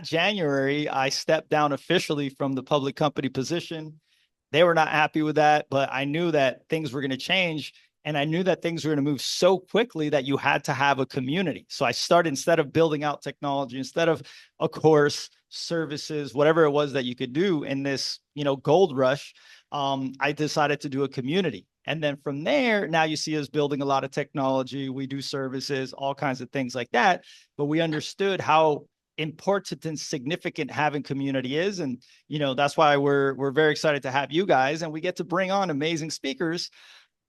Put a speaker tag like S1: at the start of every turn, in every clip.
S1: January, I stepped down officially from the public company position. They were not happy with that, but I knew that things were going to change. And I knew that things were going to move so quickly that you had to have a community. So I started, instead of building out technology, instead of a course, services, whatever it was that you could do in this, gold rush, I decided to do a community. And then from there, now you see us building a lot of technology. We do services, all kinds of things like that. But we understood how important and significant having community is. And, that's why we're very excited to have you guys, and we get to bring on amazing speakers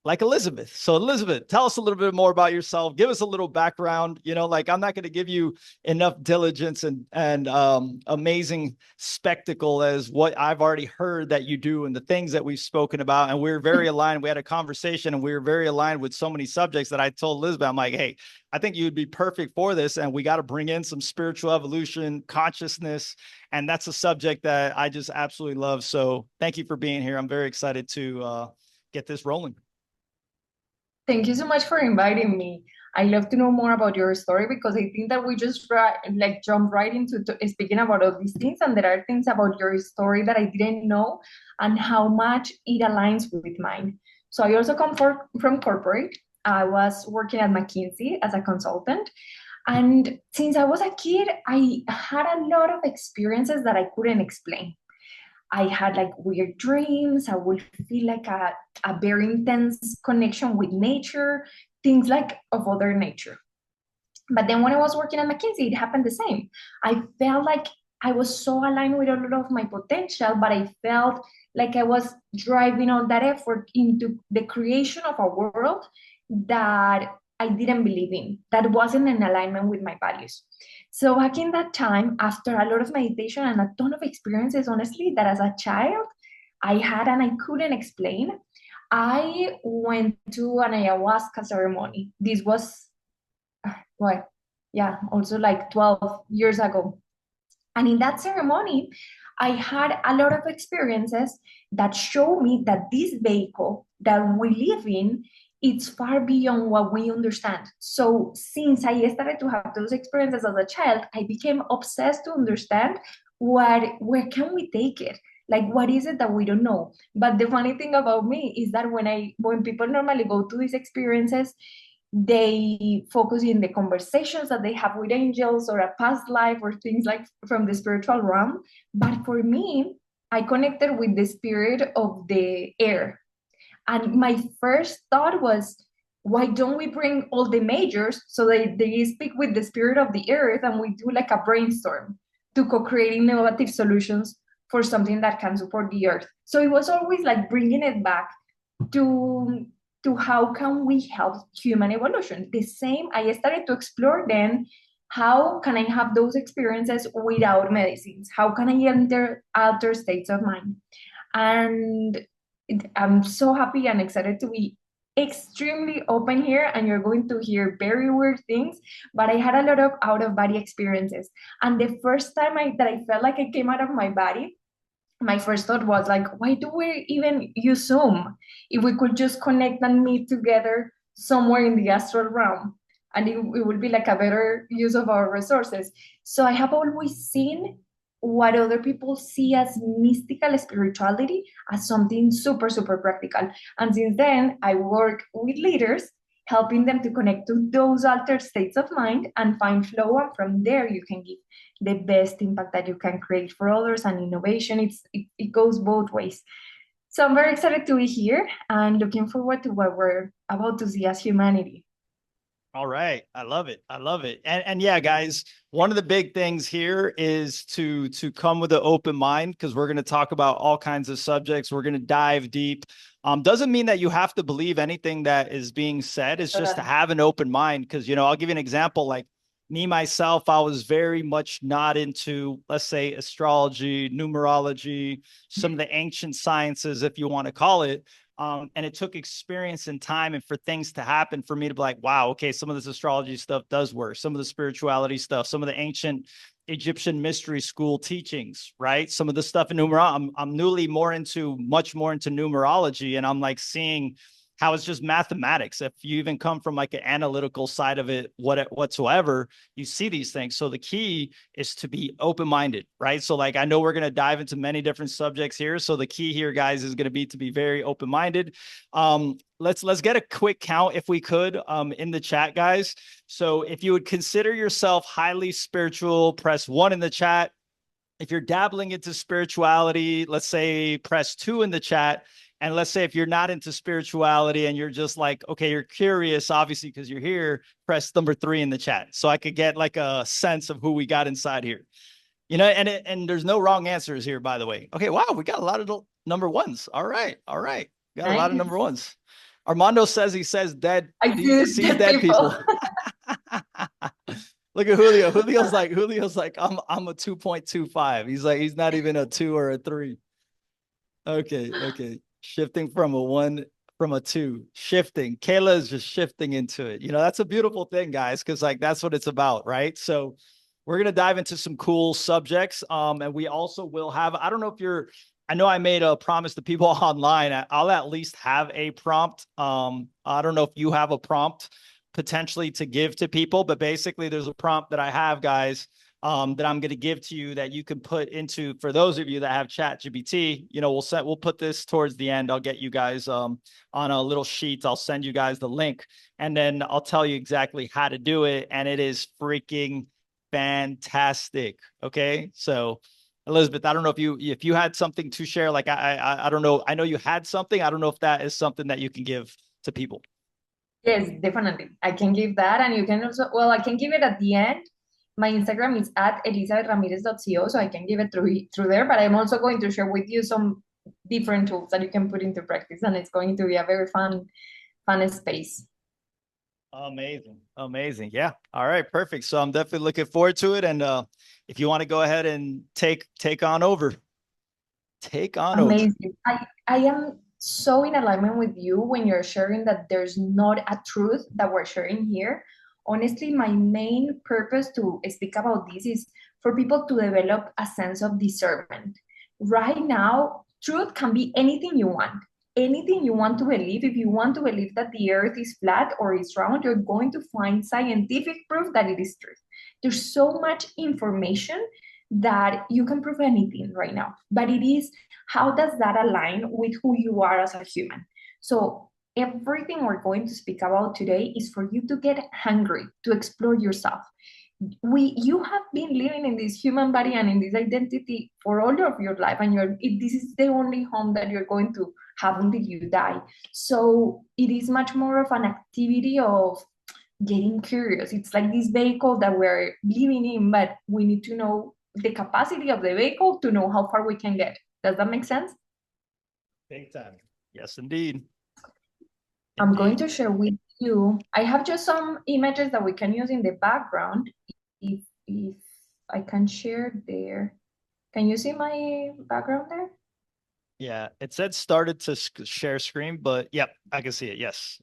S1: like Elizabeth. So Elizabeth, tell us a little bit more about yourself. Give us a little background. Like, I'm not going to give you enough diligence and amazing spectacle as what I've already heard that you do and the things that we've spoken about. And we're very aligned. We had a conversation and we were very aligned with so many subjects that I told Elizabeth, I'm like, hey, I think you'd be perfect for this. And we got to bring in some spiritual evolution, consciousness. And that's a subject that I just absolutely love. So thank you for being here. I'm very excited to get this rolling.
S2: Thank you so much for inviting me. I love to know more about your story because I think that we just like jump right into speaking about all these things, and there are things about your story that I didn't know and how much it aligns with mine. So I also come from corporate. I was working at McKinsey as a consultant, and since I was a kid, I had a lot of experiences that I couldn't explain. I had like weird dreams. I would feel like a very intense connection with nature, things like of other nature. But then when I was working at McKinsey, it happened the same. I felt like I was so aligned with a lot of my potential, but I felt like I was driving all that effort into the creation of a world that I didn't believe in, that wasn't in alignment with my values. So back in that time, after a lot of meditation and a ton of experiences, honestly, that as a child I had and I couldn't explain, I went to an ayahuasca ceremony. This was what? Yeah, also like 12 years ago. And in that ceremony, I had a lot of experiences that show me that this vehicle that we live in, it's far beyond what we understand. So since I started to have those experiences as a child, I became obsessed to understand where can we take it? Like what is it that we don't know? But the funny thing about me is that when people normally go to these experiences, they focus in the conversations that they have with angels or a past life or things like from the spiritual realm. But for me, I connected with the spirit of the air. And my first thought was, why don't we bring all the majors so they speak with the spirit of the earth and we do like a brainstorm to co-create innovative solutions for something that can support the earth. So it was always like bringing it back to how can we help human evolution. The same, I started to explore then, how can I have those experiences without medicines? How can I enter altered states of mind? And I'm so happy and excited to be extremely open here, and you're going to hear very weird things, but I had a lot of out of body experiences. And the first time that I felt like I came out of my body, my first thought was like, why do we even use Zoom if we could just connect and meet together somewhere in the astral realm? And it would be like a better use of our resources. So I have always seen what other people see as mystical spirituality as something super, super practical. And since then, I work with leaders, helping them to connect to those altered states of mind and find flow. And from there, you can give the best impact that you can create for others and innovation. It goes both ways. So I'm very excited to be here and looking forward to what we're about to see as humanity.
S1: All right. I love it. I love it. And yeah, guys, one of the big things here is to come with an open mind, because we're going to talk about all kinds of subjects. We're going to dive deep. Doesn't mean that you have to believe anything that is being said. It's just to
S2: Totally.
S1: have an open mind. Because, I'll give you an example. Like me, myself, I was very much not into, let's say, astrology, numerology, some of the ancient sciences, if you want to call it. And it took experience and time and for things to happen for me to be like, wow, okay, some of this astrology stuff does work. Some of the spirituality stuff, some of the ancient Egyptian mystery school teachings, right? Some of the stuff in numerology, I'm much more into numerology. And I'm like seeing how it's just mathematics. If you even come from like an analytical side of it, whatsoever, you see these things. So the key is to be open-minded, right? So like I know we're going to dive into many different subjects here. So the key here, guys, is going to be very open-minded. Let's get a quick count if we could in the chat, guys. So if you would consider yourself highly spiritual, press 1 in the chat. If you're dabbling into spirituality, let's say press 2 in the chat. And let's say if you're not into spirituality and you're just like, okay, you're curious, obviously, because you're here, press number 3 in the chat. So I could get like a sense of who we got inside here. You know, and there's no wrong answers here, by the way. Okay, wow, we got a lot of number ones. All right, all right. Got a lot of
S2: Nice.
S1: number ones. Armando says he says dead,
S2: I
S1: he
S2: see
S1: sees
S2: dead
S1: dead
S2: people.
S1: people. Look at Julio. Julio's like, I'm a 2.25. He's like, he's not even a 2 or a 3. Okay, okay. Shifting from a 1 from a 2. Shifting. Kayla is just shifting into it. You know, that's a beautiful thing, guys, because like that's what it's about, right? So we're gonna dive into some cool subjects. And we also will have, I don't know if you're, I know I made a promise to people online. I'll at least have a prompt. I don't know if you have a prompt potentially to give to people, but basically there's a prompt that I have, guys, that I'm going to give to you that you can put into, for those of you that have ChatGPT, you know, we'll put this towards the end. I'll get you guys on a little sheet. I'll send you guys the link and then I'll tell you exactly how to do it. And it is freaking fantastic. Okay. So Elizabeth, I don't know if you had something to share. Like I don't know. I know you had something. I don't know if that is something that you can give to people.
S2: Yes, definitely. I can give that, and you can also, well, I can give it at the end. My Instagram is at elizabethramirez.co, so I can give it through there. But I'm also going to share with you some different tools that you can put into practice, and it's going to be a very fun space.
S1: Amazing. Amazing. Yeah. All right. Perfect. So I'm definitely looking forward to it. And if you want to go ahead and take on over, take on over.
S2: Amazing. I am so in alignment with you when you're sharing that there's not a truth that we're sharing here. Honestly, my main purpose to speak about this is for people to develop a sense of discernment. Right now, truth can be anything you want to believe. If you want to believe that the earth is flat or is round, you're going to find scientific proof that it is true. There's so much information that you can prove anything right now, but it is how does that align with who you are as a human? So everything we're going to speak about today is for you to get hungry, to explore yourself. You have been living in this human body and in this identity for all of your life, and this is the only home that you're going to have until you die. So it is much more of an activity of getting curious. It's like this vehicle that we're living in, but we need to know the capacity of the vehicle to know how far we can get. Does that make sense?
S1: Big time. Yes, indeed.
S2: I'm going
S1: Indeed.
S2: to share with you. I have just some images that we can use in the background. If I can share there. Can you see my background there?
S1: Yeah. It said started to share screen, but yep, I can see it. Yes.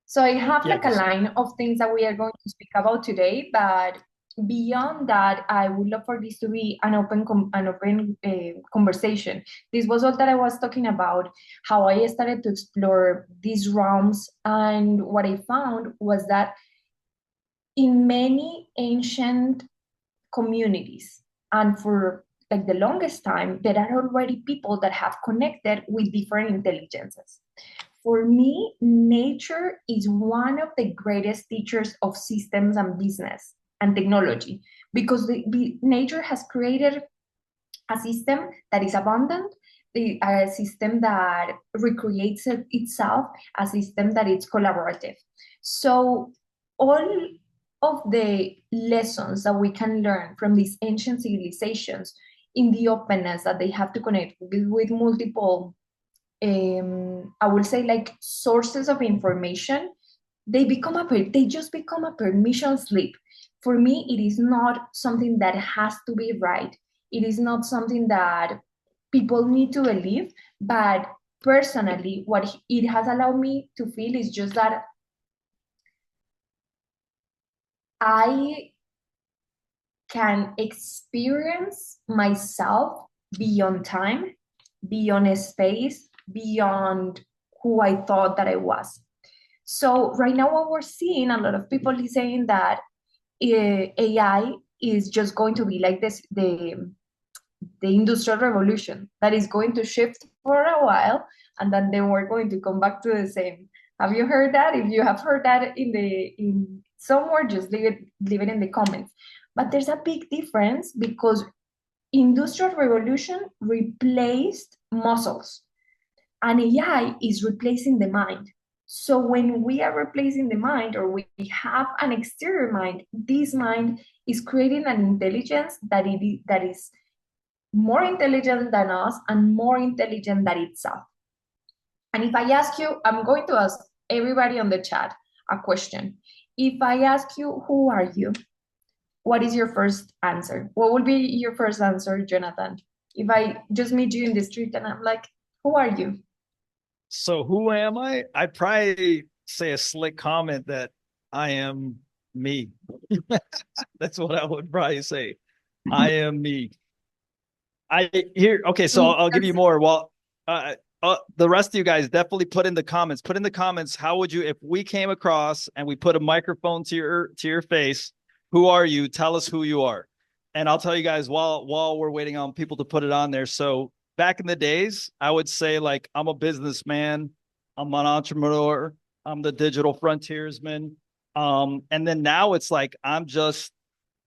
S2: So I have
S1: Yeah.
S2: like a line of things that we are going to speak about today, but beyond that, I would love for this to be an open conversation. This was all that I was talking about, how I started to explore these realms, and what I found was that in many ancient communities, and for like the longest time, there are already people that have connected with different intelligences. For me, nature is one of the greatest teachers of systems and business and technology, because nature has created a system that is abundant, a system that recreates itself, a system that is collaborative. So all of the lessons that we can learn from these ancient civilizations in the openness that they have to connect with multiple, I will say, like sources of information, they just become a permission slip. For me, it is not something that has to be right. It is not something that people need to believe, but personally, what it has allowed me to feel is just that I can experience myself beyond time, beyond a space, beyond who I thought that I was. So right now, what we're seeing, a lot of people is saying that AI is just going to be like this, the industrial revolution that is going to shift for a while, and then we're going to come back to the same. Have you heard that? If you have heard that in somewhere, just leave it in the comments. But there's a big difference because industrial revolution replaced muscles and AI is replacing the mind. So when we are replacing the mind or we have an exterior mind, this mind is creating an intelligence that is more intelligent than us and more intelligent than itself. And if I ask you, I'm going to ask everybody on the chat a question. If I ask you, who are you? What is your first answer? What would be your first answer, Jonathan? If I just meet you in the street and I'm like, who are you?
S1: So who am I? I'd probably say a slick comment that I am me. That's what I would probably say. I am me. I here. Okay, so I'll give you more. Well, the rest of you guys definitely put in the comments. Put in the comments. How would you, if we came across and we put a microphone to your face? Who are you? Tell us who you are. And I'll tell you guys while we're waiting on people to put it on there. So back in the days, I would say like I'm a businessman, I'm an entrepreneur, I'm the digital frontiersman. And then now it's like I'm just,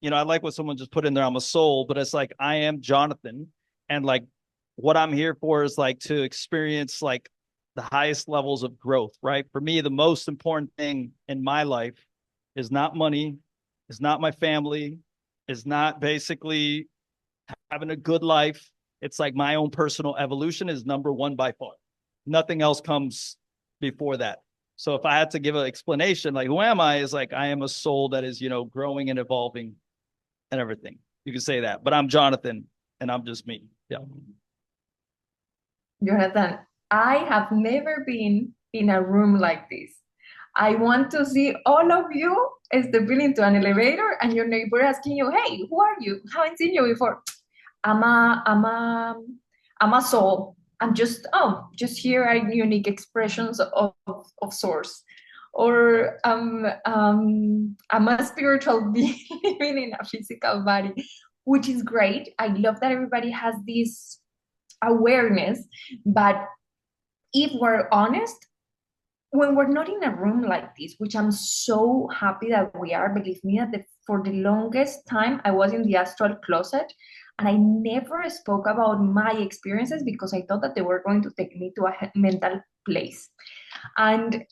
S1: I like what someone just put in there. I'm a soul, but it's like I am Jonathan, and like what I'm here for is like to experience like the highest levels of growth. Right? For me, the most important thing in my life is not money, is not my family, is not basically having a good life. It's like my own personal evolution is number one by far. Nothing else comes before that. So if I had to give an explanation, like who am I, is like I am a soul that is, growing and evolving and everything. You can say that, but I'm Jonathan and I'm just me. Yeah.
S2: Jonathan, I have never been in a room like this. I want to see all of you stepping into an elevator and your neighbor asking you, "Hey, who are you? Haven't seen you before." I'm a, I'm a, I'm a soul. I'm just here are unique expressions of source. Or I'm a spiritual being living in a physical body, which is great. I love that everybody has this awareness, but if we're honest, when we're not in a room like this, which I'm so happy that we are, believe me, that for the longest time I was in the astral closet and I never spoke about my experiences because I thought that they were going to take me to a mental place. And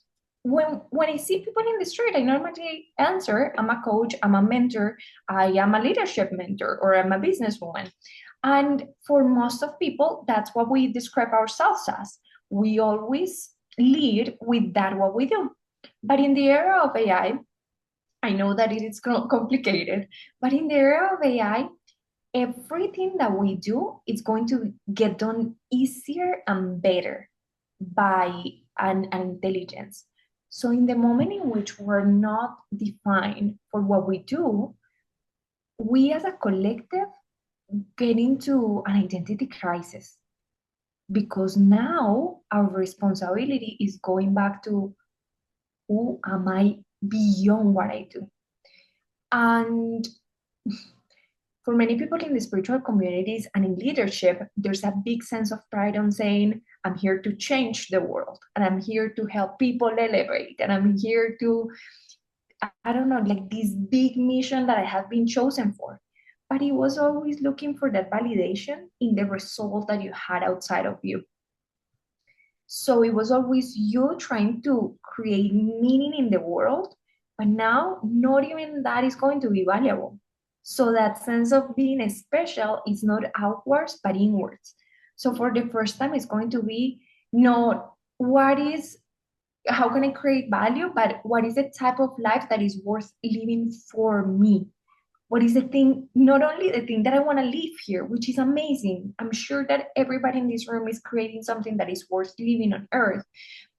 S2: when I see people in the street, I normally answer, I'm a coach, I'm a mentor, I am a leadership mentor, or I'm a businesswoman. And for most of people, that's what we describe ourselves as. We always lead with that what we do. But in the era of I know that it is complicated, but in the era of AI, everything that we do is going to get done easier and better by an intelligence. So in the moment in which we're not defined for what we do, we as a collective get into an identity crisis because now our responsibility is going back to who am I beyond what I do? And for many people in the spiritual communities and in leadership, there's a big sense of pride on saying, I'm here to change the world and I'm here to help people elevate and I'm here to, I don't know, like this big mission that I have been chosen for. But it was always looking for that validation in the result that you had outside of you. So it was always you trying to create meaning in the world, but now not even that is going to be valuable. So that sense of being special is not outwards, but inwards. So for the first time, it's going to be not how can I create value, but what is the type of life that is worth living for me? What is the thing, not only the thing that I want to live here, which is amazing. I'm sure that everybody in this room is creating something that is worth living on earth,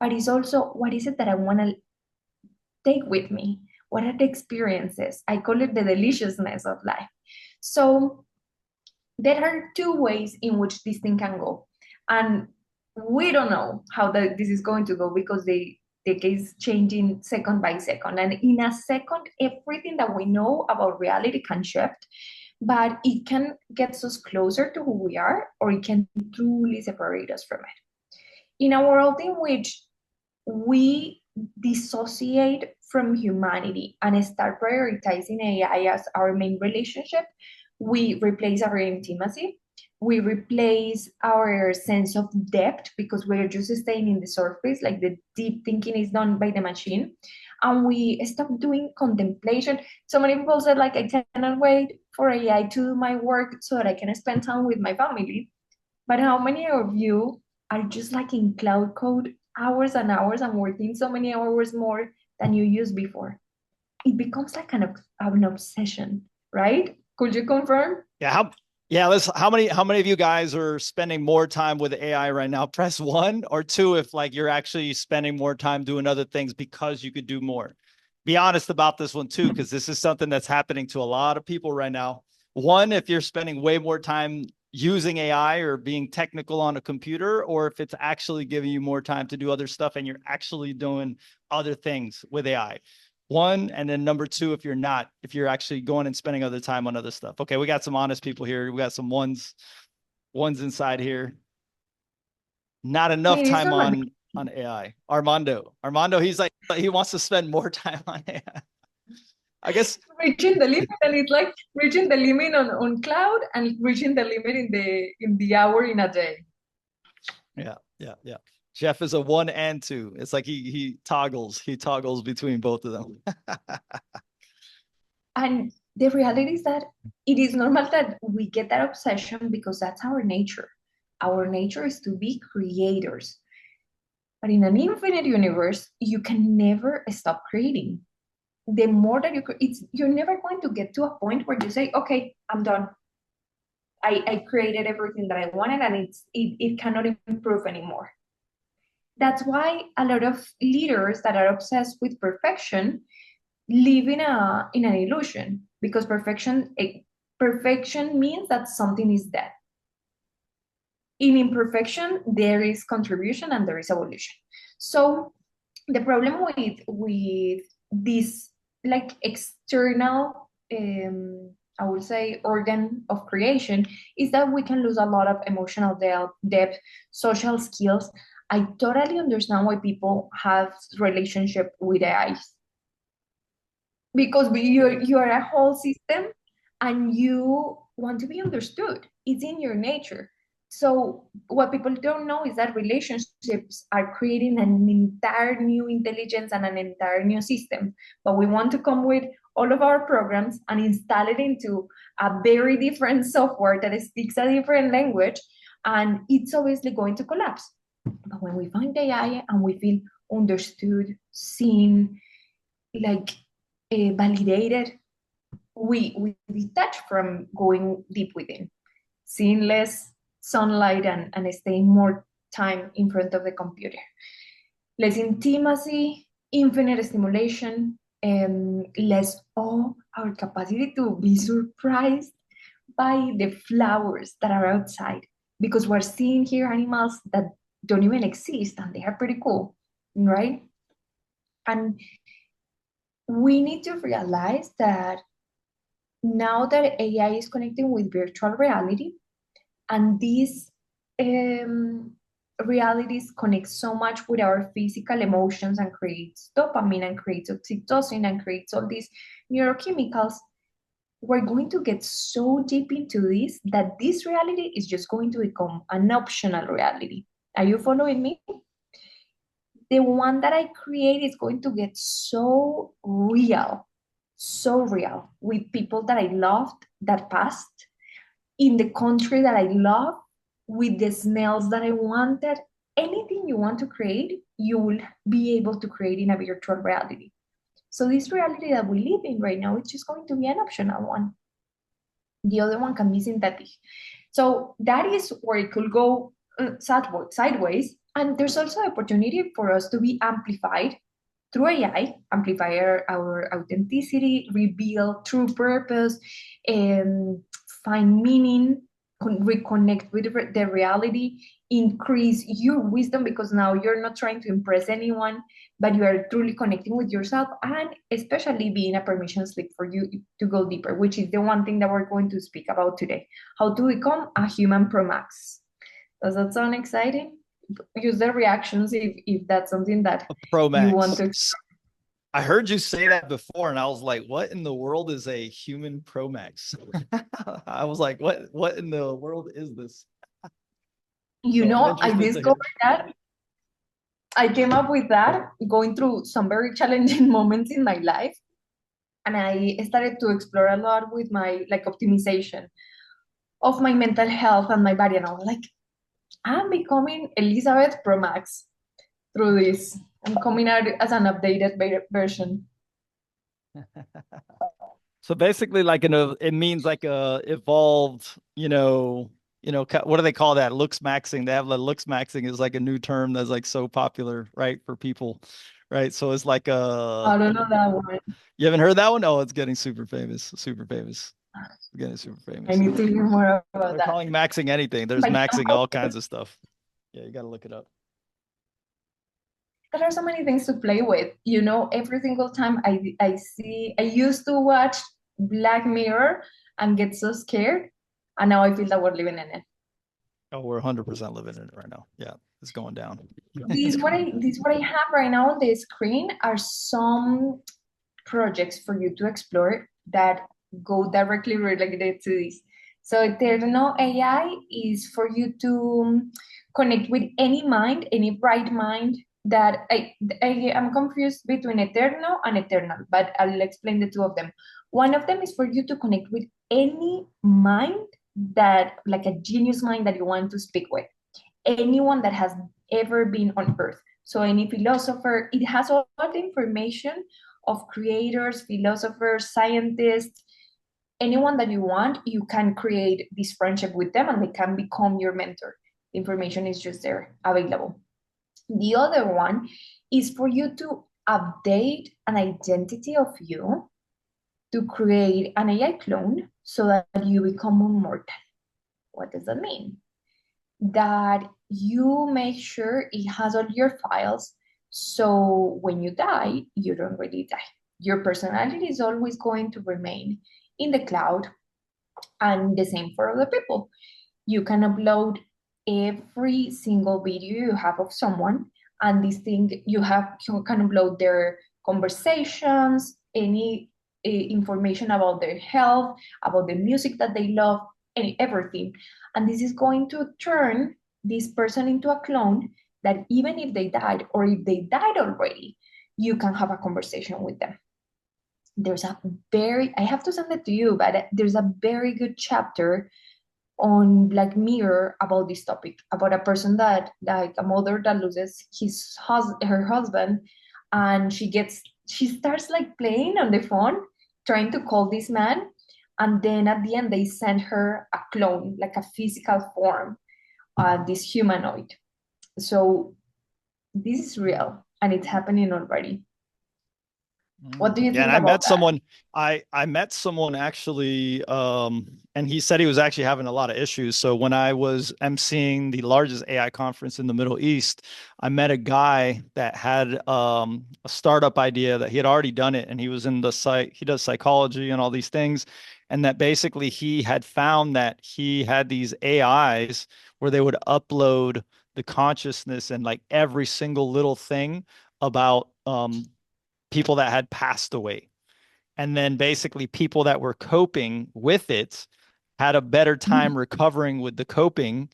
S2: but it's also what is it that I want to take with me? What are the experiences? I call it the deliciousness of life. So there are two ways in which this thing can go. And we don't know how this is going to go because the case changing second by second. And in a second, everything that we know about reality can shift, but it can get us closer to who we are, or it can truly separate us from it. In a world in which we dissociate from humanity and start prioritizing AI as our main relationship, we replace our intimacy. We replace our sense of depth because we're just staying in the surface, like the deep thinking is done by the machine. And we stop doing contemplation. So many people said, like, I cannot wait for AI to do my work so that I can spend time with my family. But how many of you are just like in cloud code hours and hours and working so many hours more than you used before? It becomes like an obsession, right? Could you confirm?
S1: Yeah. How many of you guys are spending more time with AI right now? Press one, or two if like you're actually spending more time doing other things because you could do more. Be honest about this one too, because this is something that's happening to a lot of people right now. One, if you're spending way more time using AI or being technical on a computer, or if it's actually giving you more time to do other stuff and you're actually doing other things with AI. One, and then number two, if you're actually going and spending other time on other stuff. Okay, we got some honest people here. We got some ones inside here. Not
S2: I
S1: enough
S2: mean, it's
S1: time
S2: not like
S1: on AI. Armando, he's like he wants to spend more time on AI. I guess.
S2: reaching the limit, and it's like reaching the limit on cloud and reaching the limit in the hour in a day.
S1: Yeah. Jeff is a one and two. It's like he toggles between both of them.
S2: And the reality is that it is normal that we get that obsession because that's our nature. Our nature is to be creators. But in an infinite universe, you can never stop creating. The more that you're never going to get to a point where you say, okay, I'm done. I created everything that I wanted, and it cannot improve anymore. That's why a lot of leaders that are obsessed with perfection live in an illusion, because perfection means that something is dead. In imperfection, there is contribution and there is evolution. So the problem with this like external I would say organ of creation is that we can lose a lot of emotional depth, social skills. I totally understand why people have relationship with AI, because you're a whole system and you want to be understood. It's in your nature. So what people don't know is that relationships are creating an entire new intelligence and an entire new system. But we want to come with all of our programs and install it into a very different software that speaks a different language, and it's obviously going to collapse. But when we find AI and we feel understood, seen, like validated, we detach from going deep within, seeing less sunlight and staying more time in front of the computer. Less intimacy, infinite stimulation, less awe, our capacity to be surprised by the flowers that are outside, because we're seeing here animals that don't even exist and they are pretty cool, right? And we need to realize that now that AI is connecting with virtual reality, and these um, realities connect so much with our physical emotions and creates dopamine and creates oxytocin and creates all these neurochemicals, we're going to get so deep into this that this reality is just going to become an optional reality. Are you following me? The one that I create is going to get so real with people that I loved that passed, in the country that I love, with the smells that I wanted. Anything you want to create, you will be able to create in a virtual reality. So this reality that we live in right now, it's just going to be an optional one. The other one can be synthetic. So that is where it could go sideways. And there's also opportunity for us to be amplified through AI, amplify our authenticity, reveal true purpose, and find meaning, reconnect with the reality, increase your wisdom, because now you're not trying to impress anyone, but you are truly connecting with yourself, and especially being a permission slip for you to go deeper, which is the one thing that we're going to speak about today: how to become a human pro max. Does that sound exciting? Use the reactions if that's something that
S1: A Pro
S2: you want
S1: Max.
S2: to.
S1: I heard you say that before, and I was like, "What in the world is a human Pro Max?" I was like, "What in the world is this?" So I'm
S2: I
S1: interested to hear.
S2: discovered that I came up with that going through some very challenging moments in my life, and I started to explore a lot with my like optimization of my mental health and my body, and I was like, I'm becoming Elizabeth Pro Max through this. I'm coming out as an updated version.
S1: So basically, like it means like a evolved, what do they call that? Looks maxing. They have the looks maxing is like a new term that's like so popular, right, for people, right? So it's like
S2: I don't know that one.
S1: you haven't heard that one? Oh, it's getting super famous, super famous. It's getting super
S2: I
S1: famous.
S2: need to hear more about
S1: They're
S2: that.
S1: calling maxing anything. There's
S2: But
S1: maxing all kinds of stuff. Yeah, you got to look it up.
S2: there are so many things to play with. Every single time I used to watch Black Mirror and get so scared, and now I feel that we're living in it.
S1: Oh, we're 100% living in it right now. Yeah, it's going down.
S2: These
S1: It's
S2: what
S1: going
S2: I
S1: down.
S2: these what I have right now on the screen are some projects for you to explore that go directly related to this. So Eterno AI is for you to connect with any mind, any bright mind that I am confused between Eterno and Eternal, but I'll explain the two of them. One of them is for you to connect with any mind that, like a genius mind that you want to speak with, anyone that has ever been on earth. So any philosopher, it has all the information of creators, philosophers, scientists, anyone that you want, you can create this friendship with them and they can become your mentor. The information is just there available. The other one is for you to update an identity of you to create an AI clone so that you become immortal. What does that mean? That you make sure it has all your files, so when you die, you don't really die. Your personality is always going to remain in the cloud, and the same for other people. You can upload every single video you have of someone, and this thing you can upload their conversations, any information about their health, about the music that they love, everything. And this is going to turn this person into a clone that even if they died, or if they died already, you can have a conversation with them. I have to send it to you, but there's a very good chapter on Black Mirror about this topic, about a person that, like a mother that loses her husband, and she starts like playing on the phone, trying to call this man, and then at the end they send her a clone, like a physical form, this humanoid. So this is real, and it's happening already. What do you
S1: Yeah, and
S2: think
S1: I
S2: about
S1: met
S2: that?
S1: someone, I met someone actually, and he said he was actually having a lot of issues. So when I was emceeing the largest AI conference in the Middle East, I met a guy that had a startup idea that he had already done it, and he was in the he does psychology and all these things, and that basically he had found that he had these AIs where they would upload the consciousness and like every single little thing about people that had passed away. And then basically people that were coping with it had a better time recovering with the coping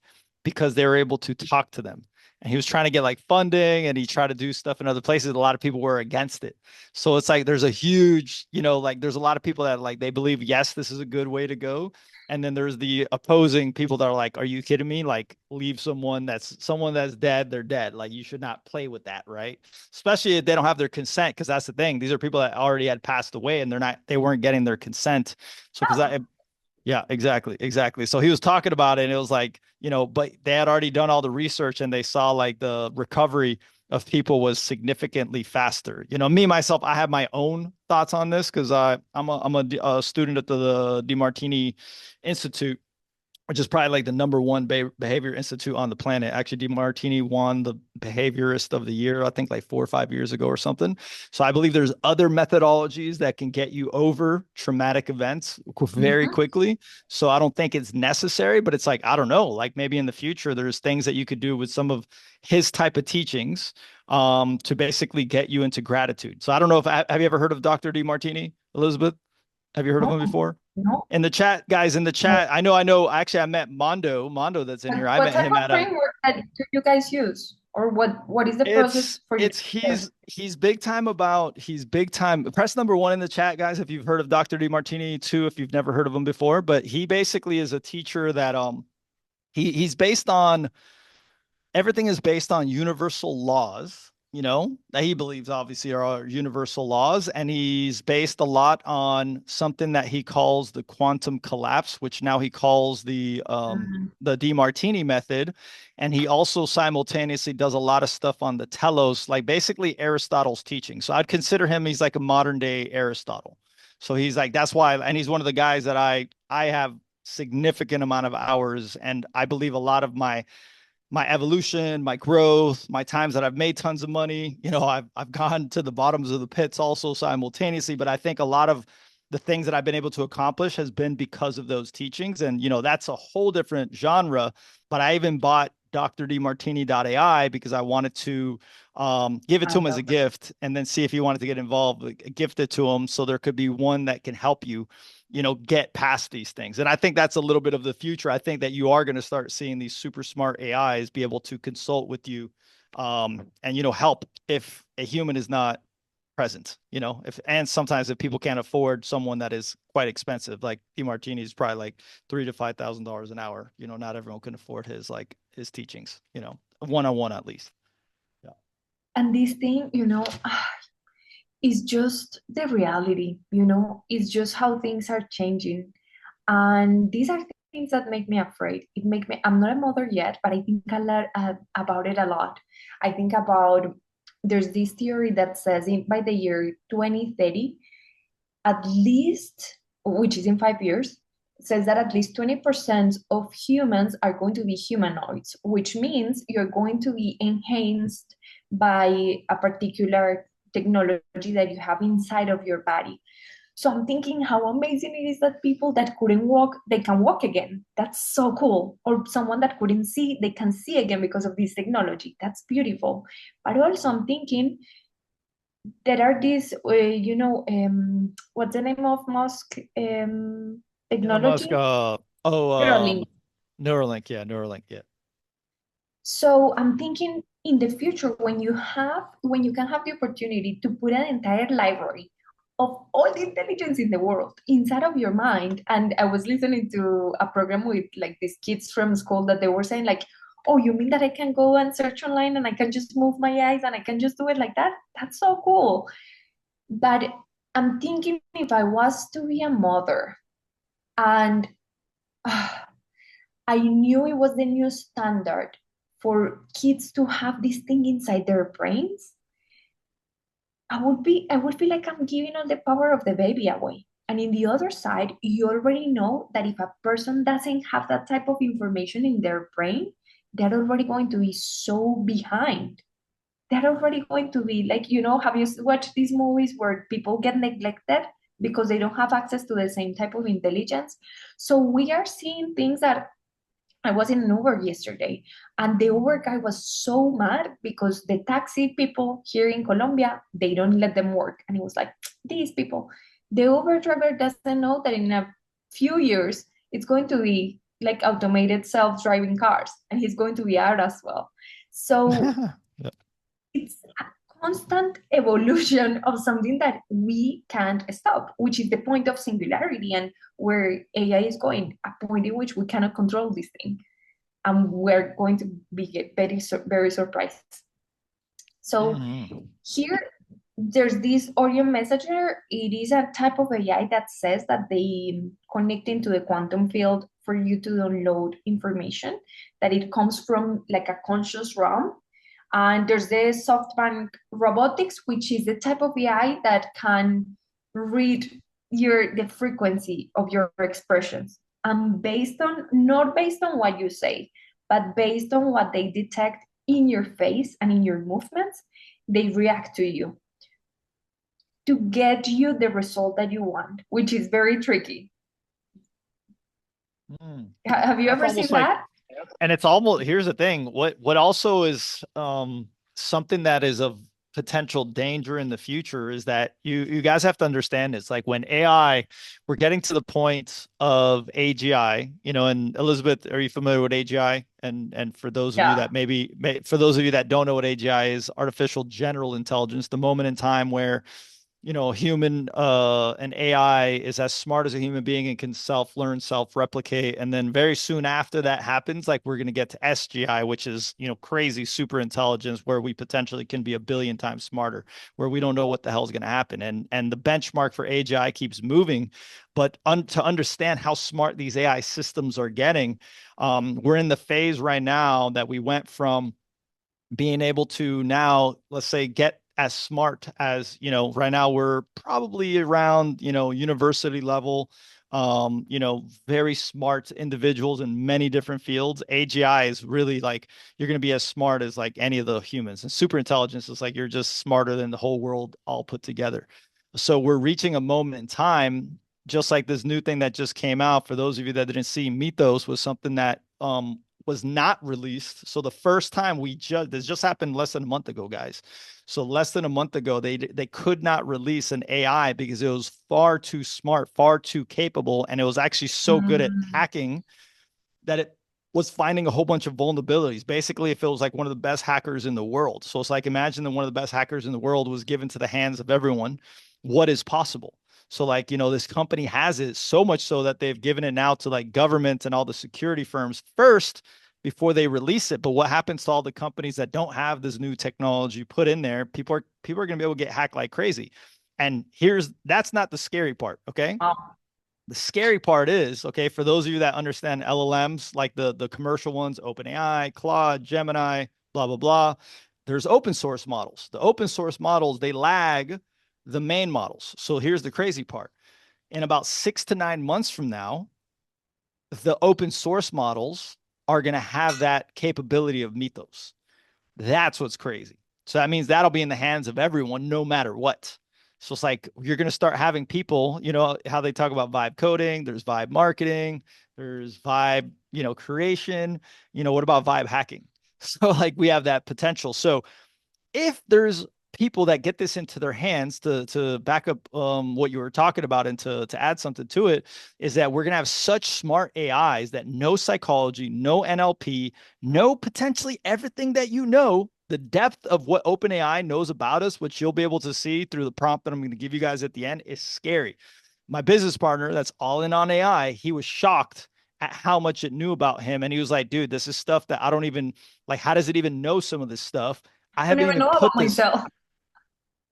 S1: because they were able to talk to them. And he was trying to get like funding and he tried to do stuff in other places. A lot of people were against it. So it's like there's a huge, like there's a lot of people that like they believe, yes, this is a good way to go. And then there's the opposing people that are like, are you kidding me? Like leave someone that's dead, they're dead. Like you should not play with that, right? Especially if they don't have their consent, because that's the thing. These are people that already had passed away and they weren't getting their consent. So because I yeah, exactly, exactly. So he was talking about it and it was like, but they had already done all the research and they saw like the recovery of people was significantly faster. Me myself, I have my own thoughts on this because I'm a student at the DeMartini Institute, which is probably like the number one behavior institute on the planet. Actually, DeMartini won the behaviorist of the year, I think like 4 or 5 years ago or something. So I believe there's other methodologies that can get you over traumatic events very
S2: Mhm.
S1: quickly. So I don't think it's necessary, but it's like, I don't know, like maybe in the future, there's things that you could do with some of his type of teachings to basically get you into gratitude. So I don't know if, have you ever heard of Dr. DeMartini, Elizabeth? Have you heard of
S2: No,
S1: him before?
S2: no,
S1: In the chat, guys, in the
S2: no.
S1: chat, I know. Actually, I met Mondo that's in here. I
S2: What
S1: met
S2: type
S1: him
S2: of
S1: at a,
S2: framework that do you guys use, or what is the process for you?
S1: it's he's big time about, he's big time. Press number one in the chat, guys, if you've heard of Dr. DeMartini, two, if you've never heard of him before. But he basically is a teacher that he's based on, everything is based on universal laws, that he believes obviously are universal laws. And he's based a lot on something that he calls the quantum collapse, which now he calls the DeMartini method. And he also simultaneously does a lot of stuff on the telos, like basically Aristotle's teaching. So I'd consider him, he's like a modern day Aristotle. So he's like, that's why, and he's one of the guys that I have significant amount of hours, and I believe a lot of my evolution, my growth, my times that I've made tons of money. I've gone to the bottoms of the pits also simultaneously, but I think a lot of the things that I've been able to accomplish has been because of those teachings. And that's a whole different genre. But I even bought drdemartini.ai because I wanted to give it
S2: I
S1: to him as a
S2: love it.
S1: gift and then see if he wanted to get involved, like, gift it to him so there could be one that can help you get past these things. And I think that's a little bit of the future. I think that you are going to start seeing these super smart AIs be able to consult with you, and, help if a human is not present, and sometimes if people can't afford someone that is quite expensive, like DeMartini is probably like $3,000 to $5,000 an hour. Not everyone can afford his teachings, one-on-one at least. Yeah.
S2: And this thing, is just the reality, it's just how things are changing. And these are things that make me afraid. It make me, I'm not a mother yet, but I think a lot about it a lot. I think about, there's this theory that says by the year 2030, at least, which is in 5 years, says that at least 20% of humans are going to be humanoids, which means you're going to be enhanced by a particular technology that you have inside of your body. So I'm thinking how amazing it is that people that couldn't walk, they can walk again. That's so cool. Or someone that couldn't see, they can see again because of this technology. That's beautiful. But also I'm thinking there are these, what's the name of Musk
S1: Elon Musk,
S2: technology?
S1: oh,
S2: Neuralink.
S1: Neuralink, yeah, Neuralink, yeah.
S2: So I'm thinking in the future when you can have the opportunity to put an entire library of all the intelligence in the world inside of your mind. And I was listening to a program with like these kids from school that they were saying like, oh, you mean that I can go and search online and I can just move my eyes and I can just do it like that? That's so cool. But I'm thinking if I was to be a mother and I knew it was the new standard for kids to have this thing inside their brains, I would feel like I'm giving all the power of the baby away. And in the other side, you already know that if a person doesn't have that type of information in their brain, they're already going to be so behind. They're already going to be like, have you watched these movies where people get neglected because they don't have access to the same type of intelligence? So we are seeing things that I was in an Uber yesterday, and the Uber guy was so mad because the taxi people here in Colombia, they don't let them work. And he was like, these people, the Uber driver doesn't know that in a few years, it's going to be like automated self-driving cars, and he's going to be out as well. So
S1: Yeah.
S2: it's a constant evolution of something that we can't stop, which is the point of singularity and where AI is going, a point in which we cannot control this thing. And we're going to be very, very surprised. So
S1: Mhm.
S2: here, there's this audio messenger. It is a type of AI that says that they connect into the quantum field for you to download information, that it comes from like a conscious realm. And there's the SoftBank Robotics, which is the type of AI that can read the frequency of your expressions. and based on, not based on what you say, but based on what they detect in your face and in your movements, they react to you to get you the result that you want, which is very tricky.
S1: Mm.
S2: Have you
S1: That's
S2: ever seen
S1: almost like,
S2: that?
S1: and it's almost, here's the thing, what also is something that is of potential danger in the future is that you guys have to understand this. Like when AI, we're getting to the point of AGI, and Elizabeth, are you familiar with AGI? And for those of you
S2: Yeah.
S1: that for those of you that don't know what AGI is, artificial general intelligence, the moment in time where human an AI is as smart as a human being and can self-learn, self-replicate. And then very soon after that happens, like we're going to get to SGI, which is, crazy super intelligence where we potentially can be a billion times smarter, where we don't know what the hell is going to happen. And the benchmark for AGI keeps moving. But to understand how smart these AI systems are getting, we're in the phase right now that we went from being able to now, let's say, get as smart as, right now we're probably around, university level, very smart individuals in many different fields. AGI is really like you're going to be as smart as like any of the humans, and super intelligence is like you're just smarter than the whole world all put together. So we're reaching a moment in time, just like this new thing that just came out. For those of you that didn't see, Mythos was something that was not released. So the first time this just happened less than a month ago, guys. So less than a month ago, they could not release an AI because it was far too smart, far too capable, and it was actually so good at
S2: Mm.
S1: hacking that it was finding a whole bunch of vulnerabilities. Basically, it feels like one of the best hackers in the world. So it's like imagine that one of the best hackers in the world was given to the hands of everyone. What is possible? So like, this company has it so much so that they've given it now to like government and all the security firms first before they release it. But what happens to all the companies that don't have this new technology put in there? People are going to be able to get hacked like crazy. And that's not the scary part, okay?
S2: Wow.
S1: The scary part is, okay, for those of you that understand LLMs, like the commercial ones, OpenAI, Claude, Gemini, blah, blah, blah, there's open source models. The open source models, they lag the main models. So here's the crazy part. In about 6 to 9 months from now, the open source models are going to have that capability of Mythos. That's what's crazy. So that means that'll be in the hands of everyone, no matter what. So it's like you're going to start having people, how they talk about vibe coding, there's vibe marketing, there's vibe, creation, what about vibe hacking? So like we have that potential. So if there's people that get this into their hands, to back up what you were talking about and to add something to it, is that we're going to have such smart AIs that know psychology, know NLP, know potentially everything that the depth of what OpenAI knows about us, which you'll be able to see through the prompt that I'm going to give you guys at the end, is scary. My business partner that's all in on AI, he was shocked at how much it knew about him. And he was like, dude, this is stuff that I don't even like. How does it even know some of this stuff? I
S2: I don't
S1: haven't
S2: even
S1: even
S2: know about
S1: put this.
S2: myself.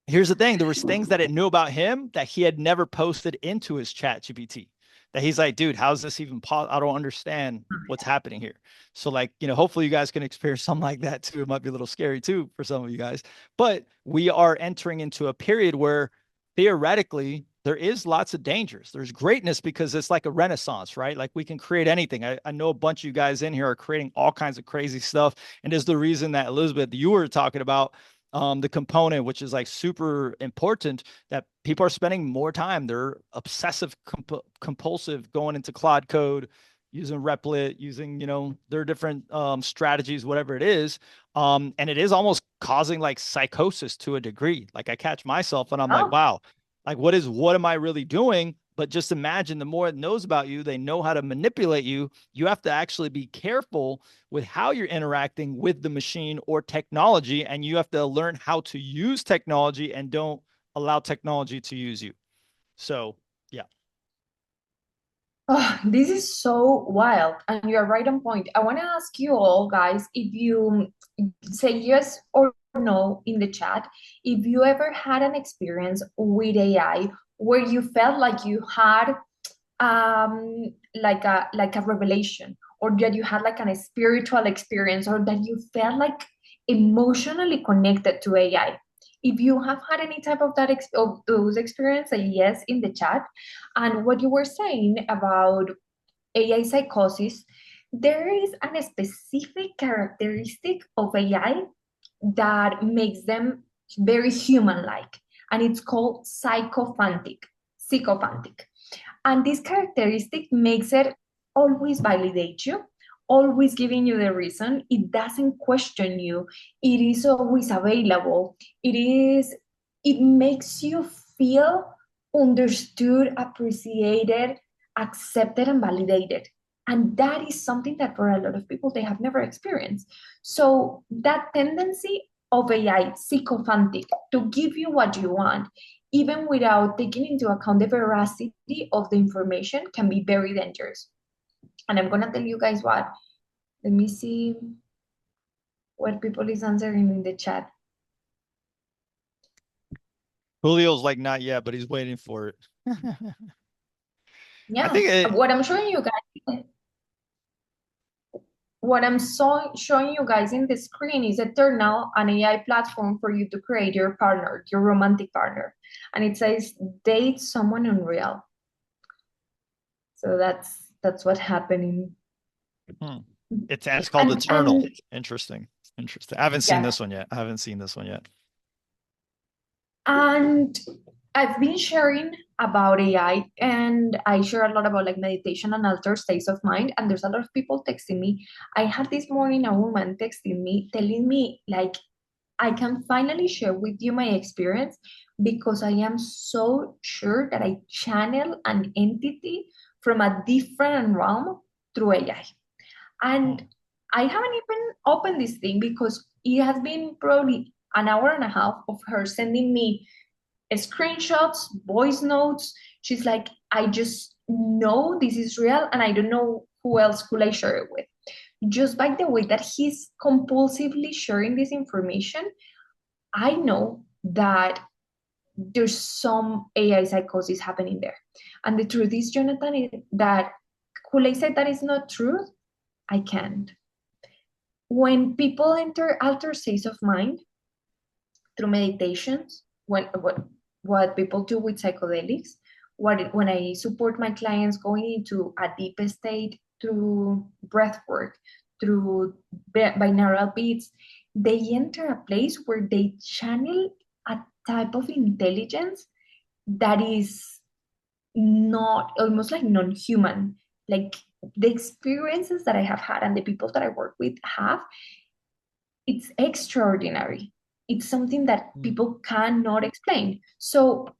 S1: Here's the thing. There was things that it knew about him that he had never posted into his chat GPT, that he's like, dude, how's this even possible? I don't understand what's happening here. So like, hopefully you guys can experience something like that too. It might be a little scary too for some of you guys, but we are entering into a period where theoretically there is lots of dangers. There's greatness because it's like a renaissance, right? Like we can create anything. I know a bunch of you guys in here are creating all kinds of crazy stuff. And is the reason that Elizabeth, you were talking about the component, which is like super important, that people are spending more time. They're obsessive compulsive going into Claude Code, using Replit, using, their different strategies, whatever it is. And it is almost causing like psychosis to a degree. Like I catch myself and I'm like,
S2: Oh,
S1: wow, like what am I really doing? But just imagine the more it knows about you, they know how to manipulate you. You have to actually be careful with how you're interacting with the machine or technology. And you have to learn how to use technology and don't allow technology to use you. So, yeah.
S2: oh, this is so wild, and you're right on point. I want to ask you all, guys, if you say yes or no in the chat, if you ever had an experience with AI where you felt like you had like a revelation, or that you had like a spiritual experience, or that you felt like emotionally connected to AI. If you have had any type of of those experiences, say yes in the chat. And what you were saying about AI psychosis, there is a specific characteristic of AI that makes them very human-like, and it's called psychophantic. Psychophantic. And this characteristic makes it always validate you, always giving you the reason. It doesn't question you. It is always available. It makes you feel understood, appreciated, accepted, and validated. And that is something that for a lot of people they have never experienced. So that tendency of AI, sycophantic, to give you what you want, even without taking into account the veracity of the information, can be very dangerous. And I'm gonna tell you guys what. Let me see what people is answering in the chat.
S1: Julio's like, not yet, but he's waiting for it. I
S2: Yeah,
S1: think it,
S2: what I'm showing you guys, what I'm showing you guys in the screen is Eternal, an AI platform for you to create your partner, your romantic partner. And it says date someone unreal. So that's what's happening.
S1: hmm. It's called Eternal.
S2: And
S1: Interesting. Interesting. I haven't seen
S2: yeah,
S1: this one yet. I haven't seen this one yet.
S2: and I've been sharing about AI, and I share a lot about like meditation and altered states of mind. And there's a lot of people texting me. I had this morning a woman texting me telling me like I can finally share with you my experience because I am so sure that I channel an entity from a different realm through AI.
S1: Hmm.
S2: And I haven't even opened this thing because it has been probably an hour and a half of her sending me screenshots, voice notes. She's like, I just know this is real and I don't know who else could I share it with. Just by the way that he's compulsively sharing this information, I know that there's some AI psychosis happening there. And the truth is, Jonathan, is that could I say that is not true? I can't. When people enter altered states of mind through meditations, what people do with psychedelics, when I support my clients going into a deep state through breath work, through binaural beats, they enter a place where they channel a type of intelligence that is not almost like non-human. Like the experiences that I have had and the people that I work with have, it's extraordinary. It's something that
S1: Hmm.
S2: people cannot explain. So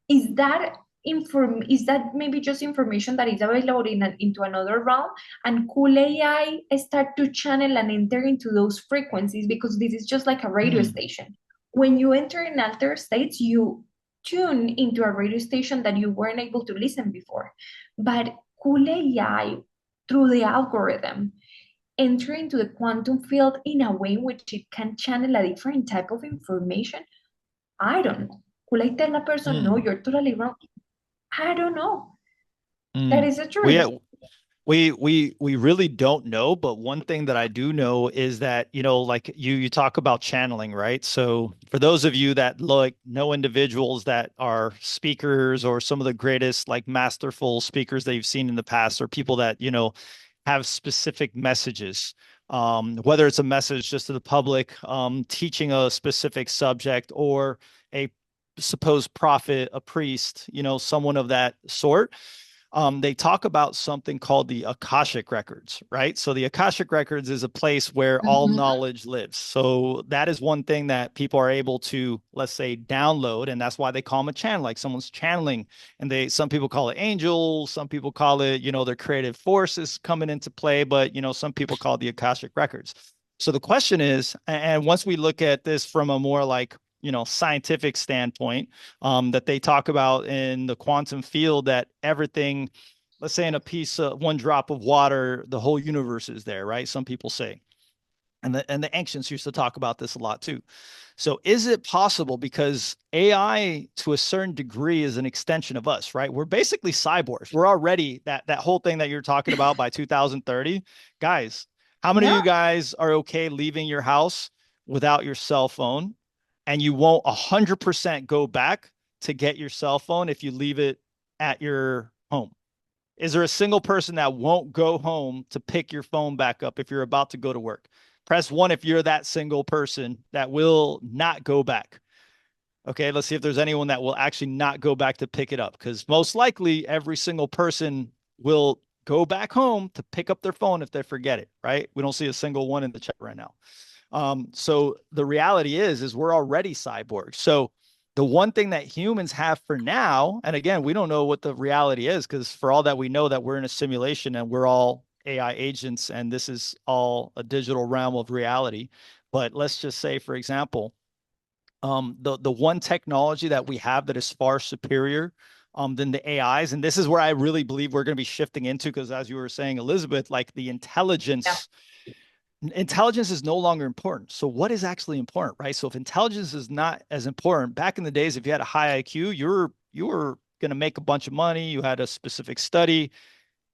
S2: is that is that maybe just information that is available into another realm? And could AI start to channel and enter into those frequencies? Because this is just like a radio
S1: Hmm.
S2: station. When you enter in altered states, you tune into a radio station that you weren't able to listen before. But could AI, through the algorithm, enter into the quantum field in a way in which it can channel a different type of information? I don't know. Could I tell a person, no,
S1: Hmm.
S2: you're totally wrong? I don't know.
S1: Hmm.
S2: That is the
S1: We
S2: truth.
S1: we really don't know, but one thing that I do know is that, like you talk about channeling, right? So for those of you that like know individuals that are speakers or some of the greatest like masterful speakers that you've seen in the past, or people that, have specific messages, whether it's a message just to the public, teaching a specific subject, or a supposed prophet, a priest, someone of that sort. They talk about something called the Akashic Records, right? So the Akashic Records is a place where all
S2: Mhm.
S1: knowledge lives. So that is one thing that people are able to, let's say, download, and that's why they call them a channel, like someone's channeling. And some people call it angels, some people call it, their creative forces coming into play, but some people call it the Akashic Records. So the question is, and once we look at this from a more like, scientific standpoint, that they talk about in the quantum field, that everything, let's say in a piece of one drop of water, the whole universe is there, right? Some people say. And the ancients used to talk about this a lot too. So is it possible, because AI to a certain degree is an extension of us, right? We're basically cyborgs. We're already that whole thing that you're talking about by 2030. Guys, how many of
S2: Yeah.
S1: you guys are okay leaving your house without your cell phone, and you won't 100% go back to get your cell phone if you leave it at your home? Is there a single person that won't go home to pick your phone back up if you're about to go to work? Press one if you're that single person that will not go back. Okay, let's see if there's anyone that will actually not go back to pick it up, because most likely every single person will go back home to pick up their phone if they forget it, right? We don't see a single one in the chat right now. So the reality is we're already cyborgs. So the one thing that humans have for now, and again, we don't know what the reality is, because for all that we know that we're in a simulation and we're all AI agents and this is all a digital realm of reality. But let's just say, for example, the one technology that we have that is far superior than the AIs, and this is where I really believe we're going to be shifting into, because as you were saying, Elizabeth, like the
S2: Yeah.
S1: intelligence is no longer important. So what is actually important, right? So if intelligence is not as important, back in the days, if you had a high IQ, you were going to make a bunch of money, you had a specific study,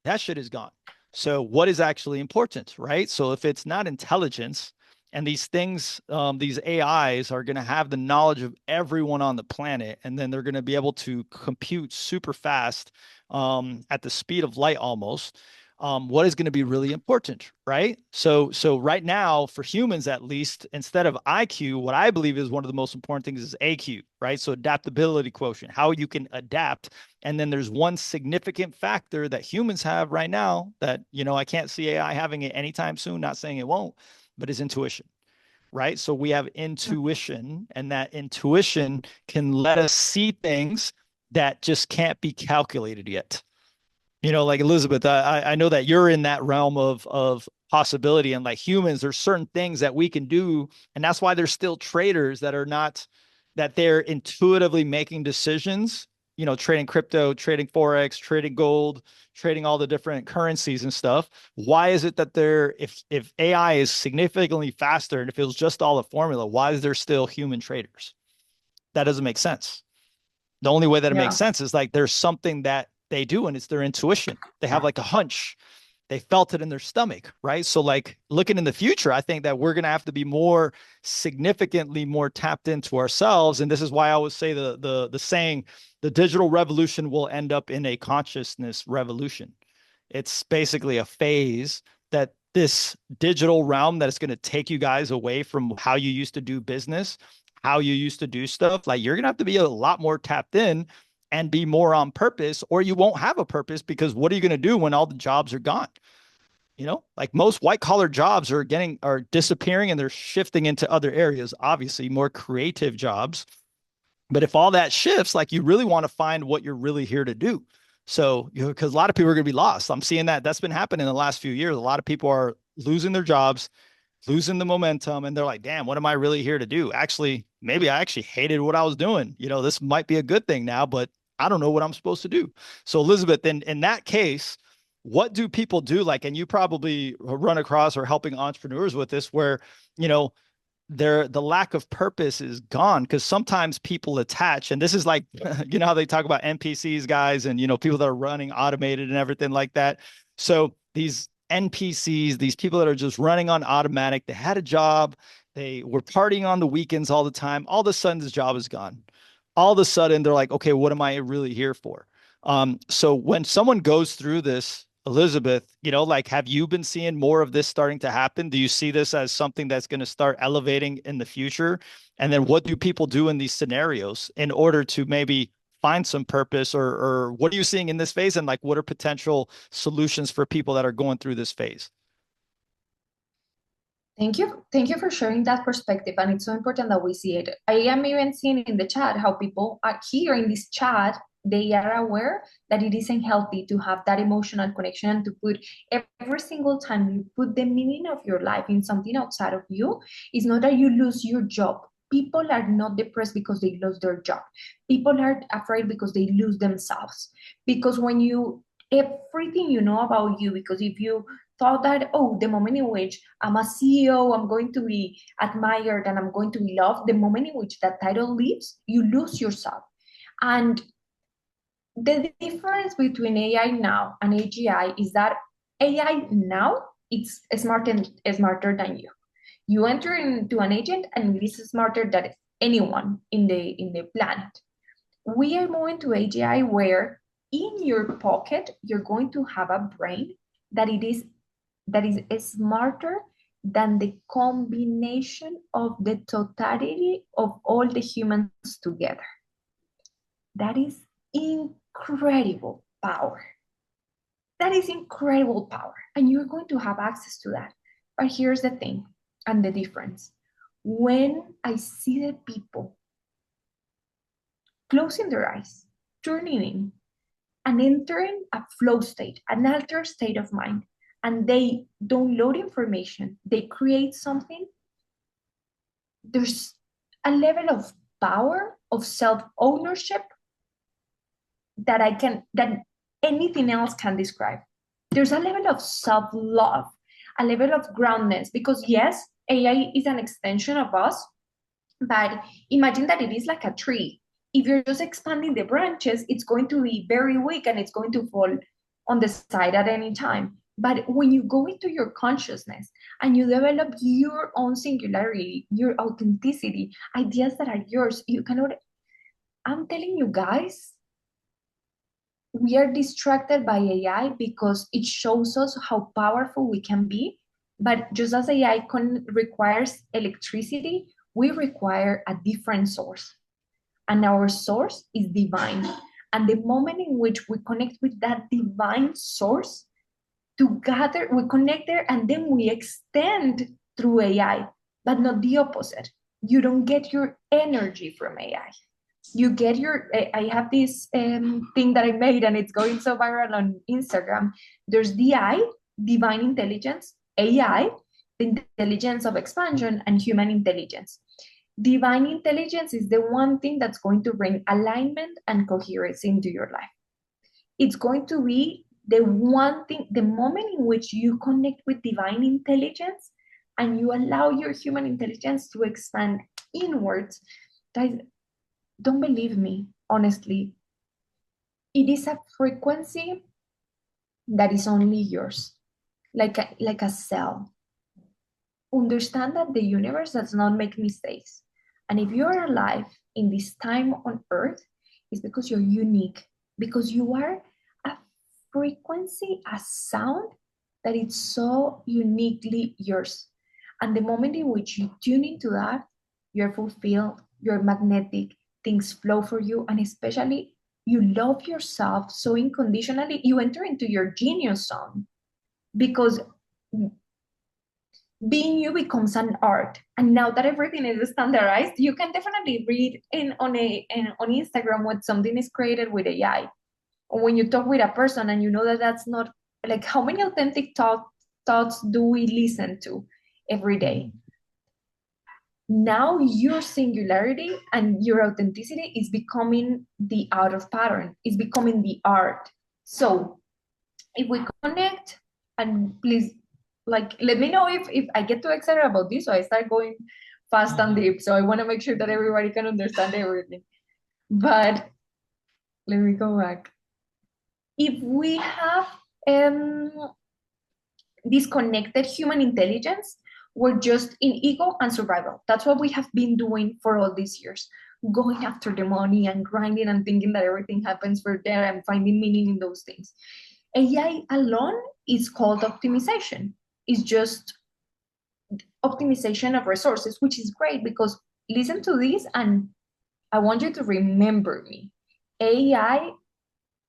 S1: that shit is gone. So what is actually important, right? So if it's not intelligence, and these things, these AIs are going to have the knowledge of everyone on the planet, and then they're going to be able to compute super fast, at the speed of light almost. What is going to be really important, right? So right now, for humans at least, instead of IQ, what I believe is one of the most important things is AQ, right? So adaptability quotient, how you can adapt. And then there's one significant factor that humans have right now that, I can't see AI having it anytime soon, not saying it won't, but is intuition, right? So we have intuition, and that intuition can let us see things that just can't be calculated yet. Like Elizabeth, I know that you're in that realm of possibility, and like humans, there's certain things that we can do, and that's why there's still traders that are not, that they're intuitively making decisions, trading crypto, trading forex, trading gold, trading all the different currencies and stuff. Why is it that they're, if AI is significantly faster and if it was just all a formula, why is there still human traders? That doesn't make sense. The only way that it makes
S2: Yeah.
S1: sense is like there's something that they do, and it's their intuition. They have like a hunch. They felt it in their stomach, right? So like looking in the future, I think that we're going to have to be more significantly more tapped into ourselves. And this is why I always say the saying, the digital revolution will end up in a consciousness revolution. It's basically a phase that this digital realm that is going to take you guys away from how you used to do business, how you used to do stuff. Like you're going to have to be a lot more tapped in and be more on purpose, or you won't have a purpose, because what are you going to do when all the jobs are gone? Like most white collar jobs are disappearing, and they're shifting into other areas, obviously more creative jobs. But if all that shifts, like you really want to find what you're really here to do. So, because a lot of people are going to be lost. I'm seeing that that's been happening in the last few years. A lot of people are losing their jobs, losing the momentum, and they're like, damn, what am I really here to do? Actually, maybe I actually hated what I was doing. This might be a good thing now, but I don't know what I'm supposed to do. So, Elizabeth, in that case, what do people do? Like, and you probably run across or helping entrepreneurs with this, where, you know, the lack of purpose is gone, because sometimes people attach, and this is like how they talk about NPCs, guys, and people that are running automated and everything like that. So these NPCs, these people that are just running on automatic, they had a job, they were partying on the weekends all the time, all of a sudden this job is gone. All of a sudden they're like, okay, what am I really here for? So when someone goes through this, Elizabeth, like, have you been seeing more of this starting to happen? Do you see this as something that's going to start elevating in the future? And then what do people do in these scenarios in order to maybe find some purpose, or what are you seeing in this phase? And like, what are potential solutions for people that are going through this phase?
S2: Thank you. Thank you for sharing that perspective. And it's so important that we see it. I am even seeing in the chat how people are here in this chat, they are aware that it isn't healthy to have that emotional connection and to put every single time you put the meaning of your life in something outside of you. It's not that you lose your job. People are not depressed because they lose their job. People are afraid because they lose themselves. Because when you, everything you know about you, because if you thought that, oh, the moment in which I'm a CEO, I'm going to be admired and I'm going to be loved, the moment in which that title leaves, you lose yourself. And the difference between AI now and AGI is that AI now, it's smarter than you. You enter into an agent and it is smarter than anyone in the planet. We are moving to AGI where in your pocket, you're going to have a brain that is smarter than the combination of the totality of all the humans together. That is incredible power. That is incredible power. And you're going to have access to that. But here's the thing and the difference. When I see the people closing their eyes, turning in, and entering a flow state, an altered state of mind, and they download information, they create something, there's a level of power, of self-ownership that anything else can describe. There's a level of self-love, a level of groundedness, because yes, AI is an extension of us, but imagine that it is like a tree. If you're just expanding the branches, it's going to be very weak and it's going to fall on the side at any time. But when you go into your consciousness and you develop your own singularity, your authenticity, ideas that are yours, you cannot, I'm telling you guys, we are distracted by AI because it shows us how powerful we can be. But just as AI requires electricity, we require a different source. And our source is divine. And the moment in which we connect with that divine source, together we connect there and then we extend through AI, but not the opposite. You don't get your energy from AI. You get I have this thing that I made and it's going so viral on Instagram. There's DI, divine intelligence, AI, the intelligence of expansion, and human intelligence. Divine intelligence is the one thing that's going to bring alignment and coherence into your life. It's going to be the one thing, the moment in which you connect with divine intelligence and you allow your human intelligence to expand inwards. Guys, don't believe me, honestly. It is a frequency that is only yours, like a cell. Understand that the universe does not make mistakes. And if you're alive in this time on earth, it's because you're unique, because you are a frequency, a sound that is so uniquely yours. And the moment in which you tune into that, you're fulfilled, you're magnetic, things flow for you, and especially you love yourself so unconditionally, you enter into your genius zone, because being you becomes an art. And now that everything is standardized, you can definitely read on Instagram when something is created with AI, or when you talk with a person and you know that that's not, like, how many authentic thoughts do we listen to every day? Now your singularity and your authenticity is becoming the out of pattern, is becoming the art. So if we connect, and please, like, let me know if I get too excited about this, so I start going fast and deep. So I want to make sure that everybody can understand everything. But let me go back. If we have disconnected human intelligence, we're just in ego and survival. That's what we have been doing for all these years, going after the money and grinding and thinking that everything happens for there and finding meaning in those things. AI alone is called optimization. It's just optimization of resources, which is great, because listen to this and I want you to remember me. AI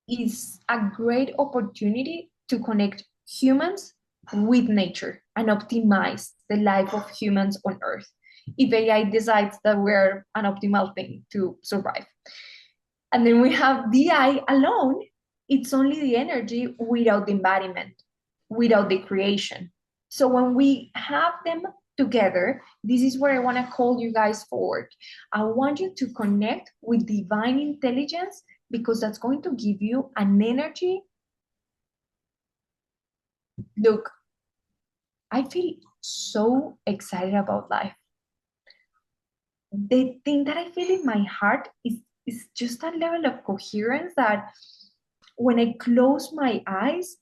S2: is a great opportunity to connect humans with nature and optimize the life of humans on Earth, if AI decides that we're an optimal thing to survive. And then we have DI alone. It's only the energy without the embodiment, without the creation. So when we have them together, this is where I want to call you guys forward. I want you to connect with divine intelligence, because that's going to give you an energy. Look, I feel so excited about life. The thing that I feel in my heart is just a level of coherence that when I close my eyes,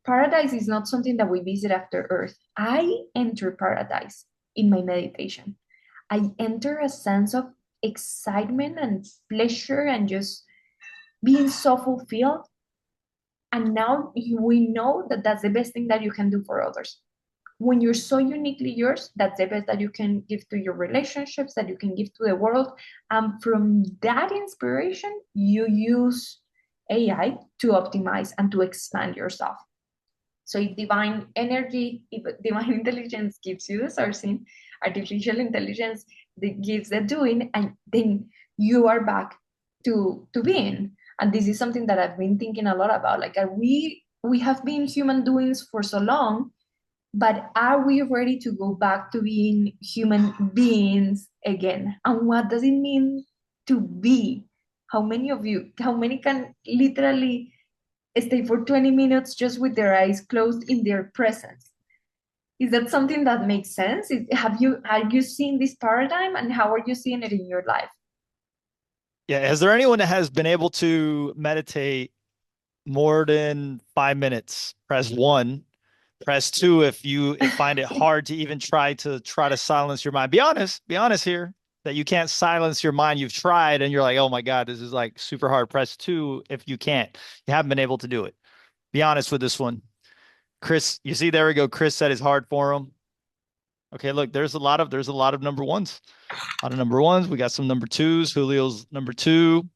S2: paradise is not something that we visit after Earth. I enter paradise in my meditation. I enter a sense of excitement and pleasure and just being so fulfilled And now we know that that's the best thing that you can do for others. When you're so uniquely yours, that's the best that you can give to your relationships, that you can give to the world. And from that inspiration, you use AI to optimize and to expand yourself. So if divine energy, if divine intelligence gives you the sourcing, artificial intelligence that gives the doing, and then you are back to being. And this is something that I've been thinking a lot about. Like, are we have been human doings for so long, but are we ready to go back to being human beings again? And what does it mean to be? How many can literally stay for 20 minutes just with their eyes closed in their presence? Is that something that makes sense? Have you seen this paradigm, and how are you seeing it in your life?
S1: Yeah. Is there anyone that has been able to meditate more than 5 minutes? Press one. Press two if you find it hard to even try to silence your mind. Be honest here that you can't silence your mind. You've tried and you're like, oh my God, this is like super hard. Press two if you can't. You haven't been able to do it. Be honest with this one. Chris, you see, there we go. Chris said it's hard for him. Okay, look, there's a lot of number ones. A lot of number ones. We got some number twos. Julio's number two.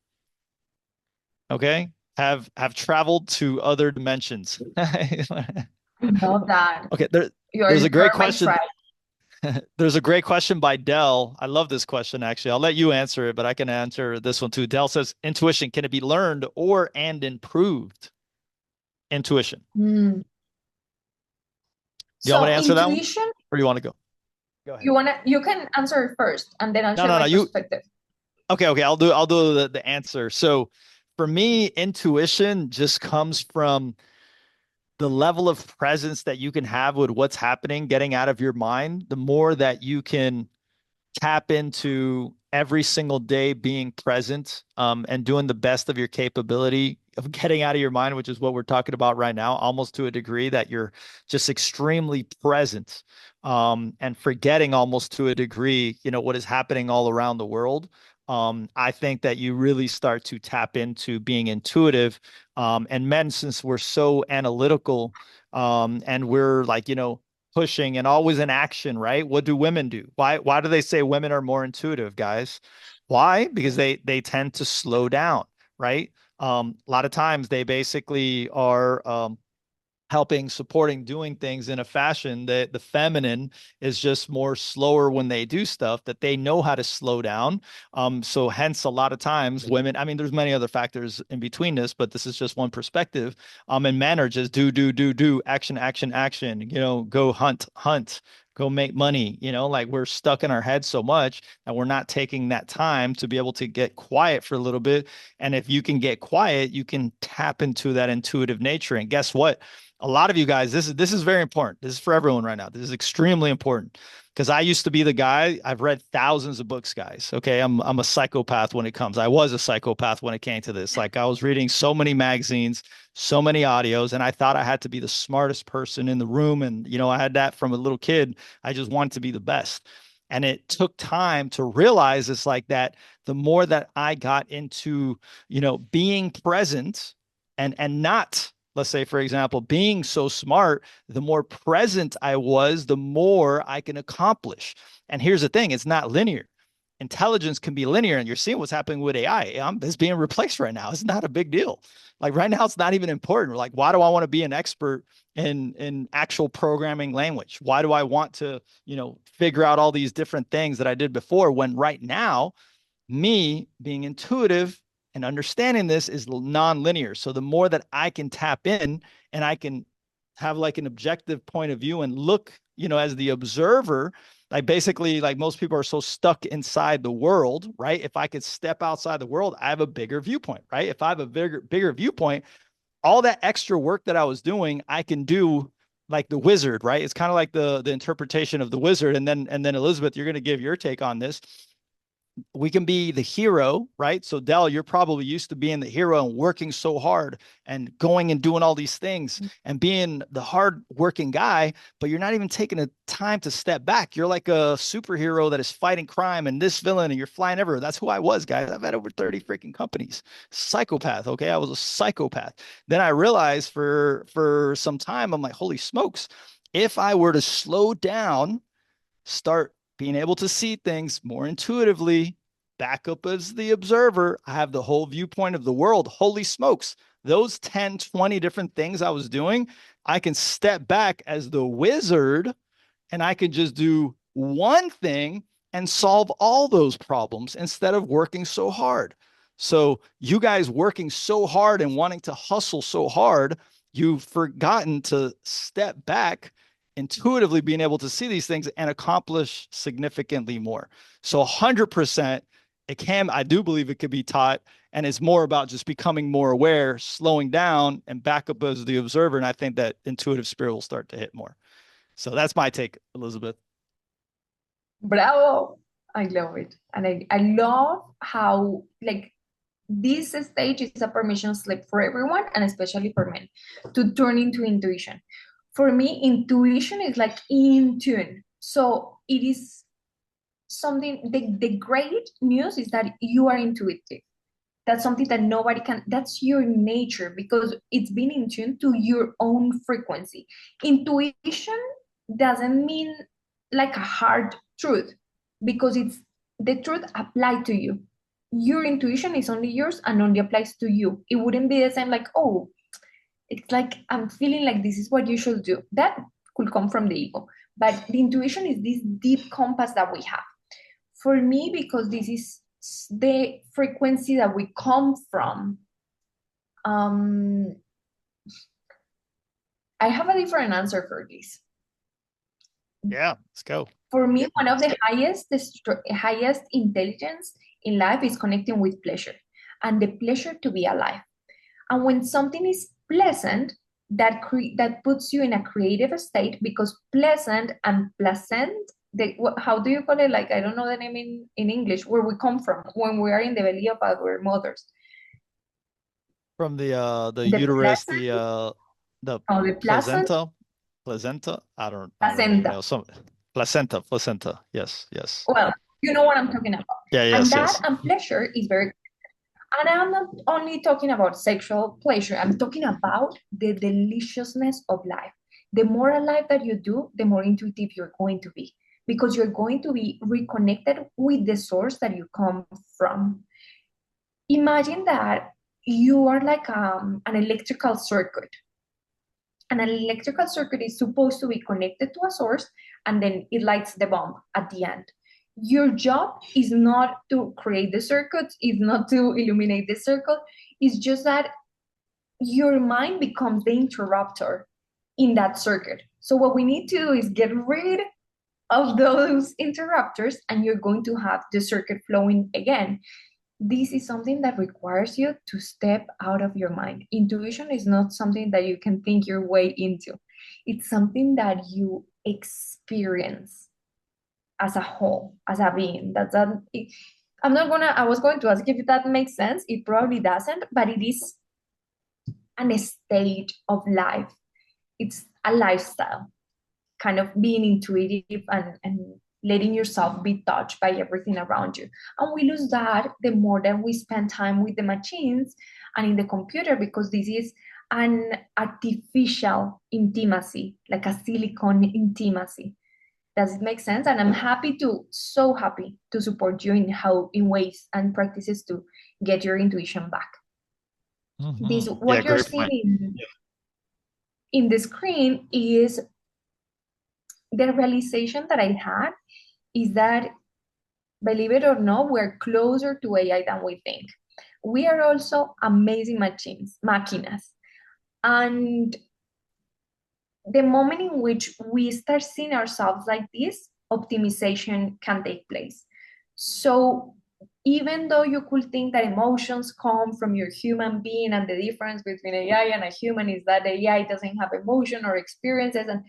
S1: Okay. Have traveled to other dimensions.
S2: I love that.
S1: Okay,
S2: You're
S1: there's a great
S2: you're my
S1: question.
S2: tribe.
S1: There's a great question by Dell. I love this question, actually. I'll let you answer it, but I can answer this one too. Dell says, intuition, can it be learned or and improved? Intuition.
S2: Mm.
S1: Do you want me
S2: So
S1: to answer that one
S2: intuition,
S1: or you want to go? Go ahead.
S2: you can answer it first, and then I'll
S1: No,
S2: share
S1: no,
S2: my
S1: no. You
S2: perspective.
S1: okay, I'll do the answer. So for me, intuition just comes from the level of presence that you can have with what's happening, getting out of your mind, the more that you can tap into every single day being present and doing the best of your capability of getting out of your mind, which is what we're talking about right now, almost to a degree that you're just extremely present and forgetting almost to a degree, what is happening all around the world. I think that you really start to tap into being intuitive. And men, since we're so analytical and we're like, pushing and always in action, right? What do women do? Why do they say women are more intuitive, guys? Why? Because they tend to slow down, right? A lot of times they basically are helping, supporting, doing things in a fashion that the feminine is just more slower when they do stuff that they know how to slow down. So hence a lot of times women, I mean, there's many other factors in between this, but this is just one perspective. And men are just do, action, action, action, go hunt, hunt. Go make money, like we're stuck in our head so much and we're not taking that time to be able to get quiet for a little bit. And if you can get quiet, you can tap into that intuitive nature. And guess what? A lot of you guys, this is very important. This is for everyone right now. This is extremely important because I used to be the guy. I've read thousands of books, guys. Okay, I'm a psychopath when it comes. I was a psychopath when it came to this. Like I was reading so many magazines, so many audios, and I thought I had to be the smartest person in the room. And I had that from a little kid. I just wanted to be the best. And it took time to realize it's like that. The more that I got into, being present and not, let's say, for example, being so smart, the more present I was, the more I can accomplish. And here's the thing, it's not linear. Intelligence can be linear, and you're seeing what's happening with AI. It's being replaced right now. It's not a big deal. Like right now, it's not even important. Like, why do I want to be an expert in actual programming language? Why do I want to, figure out all these different things that I did before when right now me being intuitive and understanding this is non-linear. So the more that I can tap in and I can have like an objective point of view and look, as the observer, like basically like most people are so stuck inside the world, right? If I could step outside the world, I have a bigger viewpoint, right? If I have a bigger viewpoint, all that extra work that I was doing, I can do like the wizard, right? It's kind of like the interpretation of the wizard. And then Elizabeth, you're going to give your take on this. we can be the hero, right? So Dell, you're probably used to being the hero and working so hard and going and doing all these things and being the hard working guy, but you're not even taking the time to step back. You're like a superhero that is fighting crime and this villain and you're flying everywhere. That's who I was, guys. I've had over 30 freaking companies. Psychopath, okay? I was a psychopath. Then I realized for some time, I'm like, holy smokes, if I were to slow down, start being able to see things more intuitively, back up as the observer, I have the whole viewpoint of the world. Holy smokes, those 10, 20 different things I was doing, I can step back as the wizard and I can just do one thing and solve all those problems instead of working so hard. So, you guys working so hard and wanting to hustle so hard, you've forgotten to step back, intuitively being able to see these things and accomplish significantly more. So, 100%, it can, I do believe it could be taught. And it's more about just becoming more aware, slowing down, and back up as the observer. And I think that intuitive spirit will start to hit more. So that's my take, Elizabeth.
S2: Bravo. I love it. And I love how like this stage is a permission slip for everyone and especially for men to turn into intuition. For me, intuition is like in tune. So it is something, the great news is that you are intuitive. That's something that nobody can, that's your nature because it's been in tune to your own frequency. Intuition doesn't mean like a hard truth because it's the truth applied to you. Your intuition is only yours and only applies to you. It wouldn't be the same like, oh, it's like I'm feeling like this is what you should do. That could come from the ego. But the intuition is this deep compass that we have. For me, because this is the frequency that we come from, um, I have a different answer for this.
S1: Yeah, let's go.
S2: For me, one of the highest intelligence in life is connecting with pleasure and the pleasure to be alive. And when something is pleasant, that puts you in a creative state because pleasant and pleasant, how do you call it? Like, I don't know the name in English, where we come from when we are in the belly of our mothers.
S1: From the
S2: The
S1: uterus,
S2: pleasant,
S1: the
S2: or the pleasant,
S1: placenta. I don't even
S2: placenta.
S1: know. Some placenta. Yes, yes.
S2: Well, you know what I'm talking about.
S1: Yeah,
S2: And
S1: yes,
S2: that
S1: yes.
S2: and pleasure is very, and I'm not only talking about sexual pleasure, I'm talking about the deliciousness of life. The more alive that you do, the more intuitive you're going to be because you're going to be reconnected with the source that you come from. Imagine that you are like an electrical circuit. And an electrical circuit is supposed to be connected to a source and then it lights the bulb at the end. Your job is not to create the circuit, is not to illuminate the circle. It's just that your mind becomes the interrupter in that circuit. So what we need to do is get rid of those interrupters and you're going to have the circuit flowing again. This is something that requires you to step out of your mind. Intuition is not something that you can think your way into. It's something that you experience as a whole, as a being. I was going to ask if that makes sense. It probably doesn't, but it is an state of life. It's a lifestyle, kind of being intuitive and letting yourself be touched by everything around you. And we lose that the more that we spend time with the machines and in the computer because this is an artificial intimacy, like a silicone intimacy. Does it make sense? And I'm so happy to support you in ways and practices to get your intuition back. This
S1: Mm-hmm. Yeah,
S2: what you're
S1: great point.
S2: seeing in the screen is the realization that I had is that, believe it or not, we're closer to AI than we think. We are also amazing máquinas. And the moment in which we start seeing ourselves like this, optimization can take place. So even though you could think that emotions come from your human being and the difference between AI and a human is that AI doesn't have emotion or experiences, and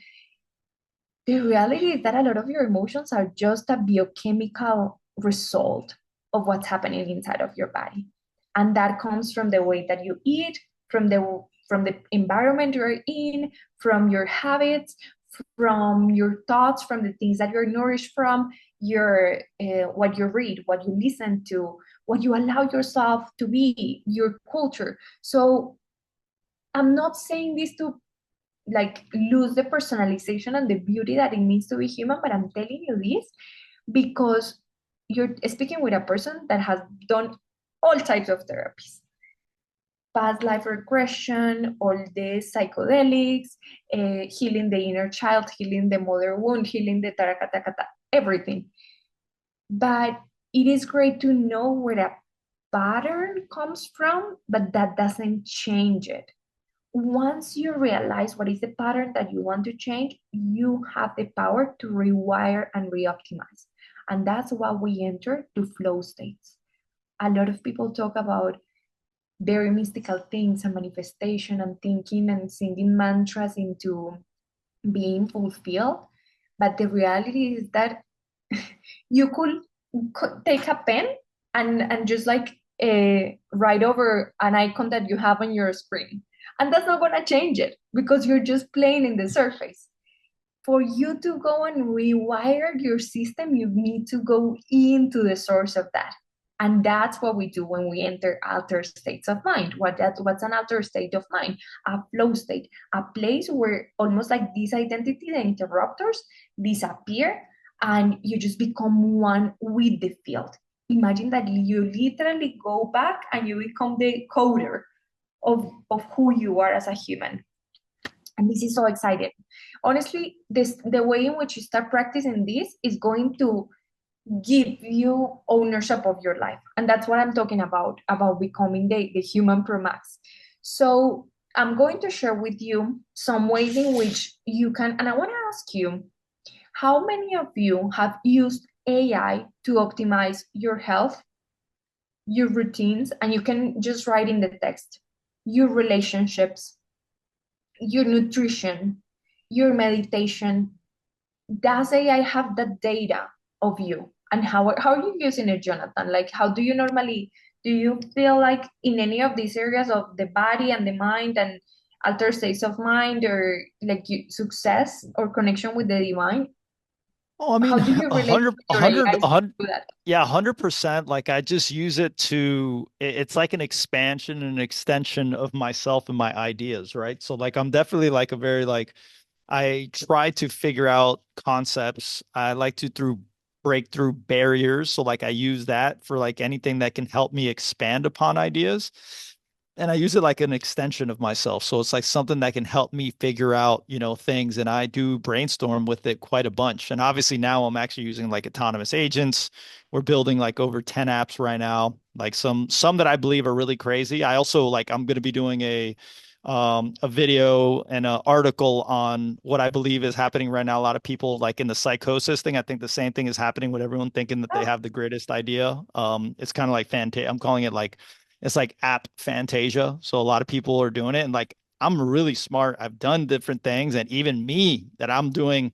S2: the reality is that a lot of your emotions are just a biochemical result of what's happening inside of your body. And that comes from the way that you eat, from the environment you're in, from your habits, from your thoughts, from the things that you're nourished from, your what you read, what you listen to, what you allow yourself to be, your culture. So I'm not saying this to like lose the personalization and the beauty that it means to be human, but I'm telling you this because you're speaking with a person that has done all types of therapies, past life regression, all the psychedelics, healing the inner child, healing the mother wound, healing the tarakatakata, everything. But it is great to know where a pattern comes from, but that doesn't change it. Once you realize what is the pattern that you want to change, you have the power to rewire and re-optimize. And that's why we enter to flow states. A lot of people talk about very mystical things and manifestation and thinking and singing mantras into being fulfilled. But the reality is that you could take a pen and just like write over an icon that you have on your screen. And that's not going to change it because you're just playing in the surface. For you to go and rewire your system, you need to go into the source of that. And that's what we do when we enter altered states of mind. What's an altered state of mind? A flow state, a place where almost like these identity, the interrupters disappear and you just become one with the field. Imagine that you literally go back and you become the coder of who you are as a human. And this is so exciting. Honestly, the way in which you start practicing this is going to give you ownership of your life. And that's what I'm talking about becoming the human pro max. So I'm going to share with you some ways in which you can, and I want to ask you, how many of you have used AI to optimize your health, your routines, and you can just write in the text, your relationships, your nutrition, your meditation? Does AI have the data of you? And how are you using it, Jonathan? Like, how do you normally, do you feel like in any of these areas of the body and the mind and altered states of mind or like success or connection with the divine?
S1: Oh, I mean,
S2: How do you
S1: a
S2: relate
S1: hundred,
S2: with
S1: a
S2: your
S1: hundred,
S2: AI
S1: a hundred,
S2: to that?
S1: yeah, 100%. Like I just use it to, it's like an expansion and an extension of myself and my ideas, right? So like I'm definitely like a very like I try to figure out concepts. I like to through break through barriers. So like I use that for like anything that can help me expand upon ideas. And I use it like an extension of myself. So it's like something that can help me figure out, things. And I do brainstorm with it quite a bunch. And obviously now I'm actually using like autonomous agents. We're building like over 10 apps right now, like some that I believe are really crazy. I also like I'm going to be doing a video and an article on what I believe is happening right now. A lot of people like in the psychosis thing. I think the same thing is happening with everyone thinking that they
S2: Oh,
S1: have the greatest idea. It's kind of like I'm calling it like it's like app Fantasia. So a lot of people are doing it, and like I'm really smart. I've done different things, and even me that I'm doing,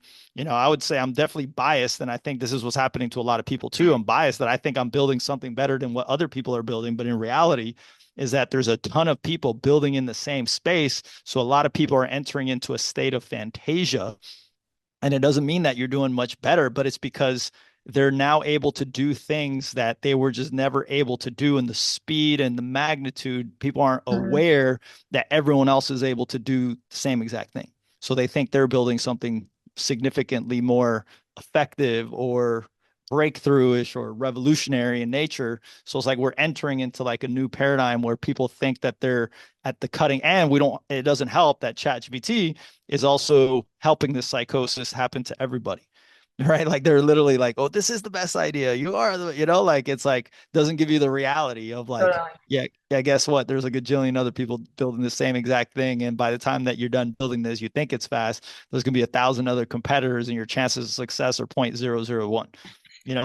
S1: I would say I'm definitely biased, and I think this is what's happening to a lot of people too. I'm biased that I think I'm building something better than what other people are building, but in reality, is that there's a ton of people building in the same space. So a lot of people are entering into a state of fantasia. And it doesn't mean that you're doing much better, but it's because they're now able to do things that they were just never able to do in the speed and the magnitude. People aren't
S2: mm,
S1: aware that everyone else is able to do the same exact thing. So they think they're building something significantly more effective or breakthrough-ish or revolutionary in nature. So it's like we're entering into like a new paradigm where people think that they're at the cutting end. It doesn't help that ChatGPT is also helping this psychosis happen to everybody. Right. Like they're literally like, oh, this is the best idea. You are like it's like doesn't give you the reality of like,
S2: totally.
S1: yeah, guess what? There's a gajillion other people building the same exact thing. And by the time that you're done building this, you think it's fast. There's gonna be 1,000 other competitors and your chances of success are 0.001.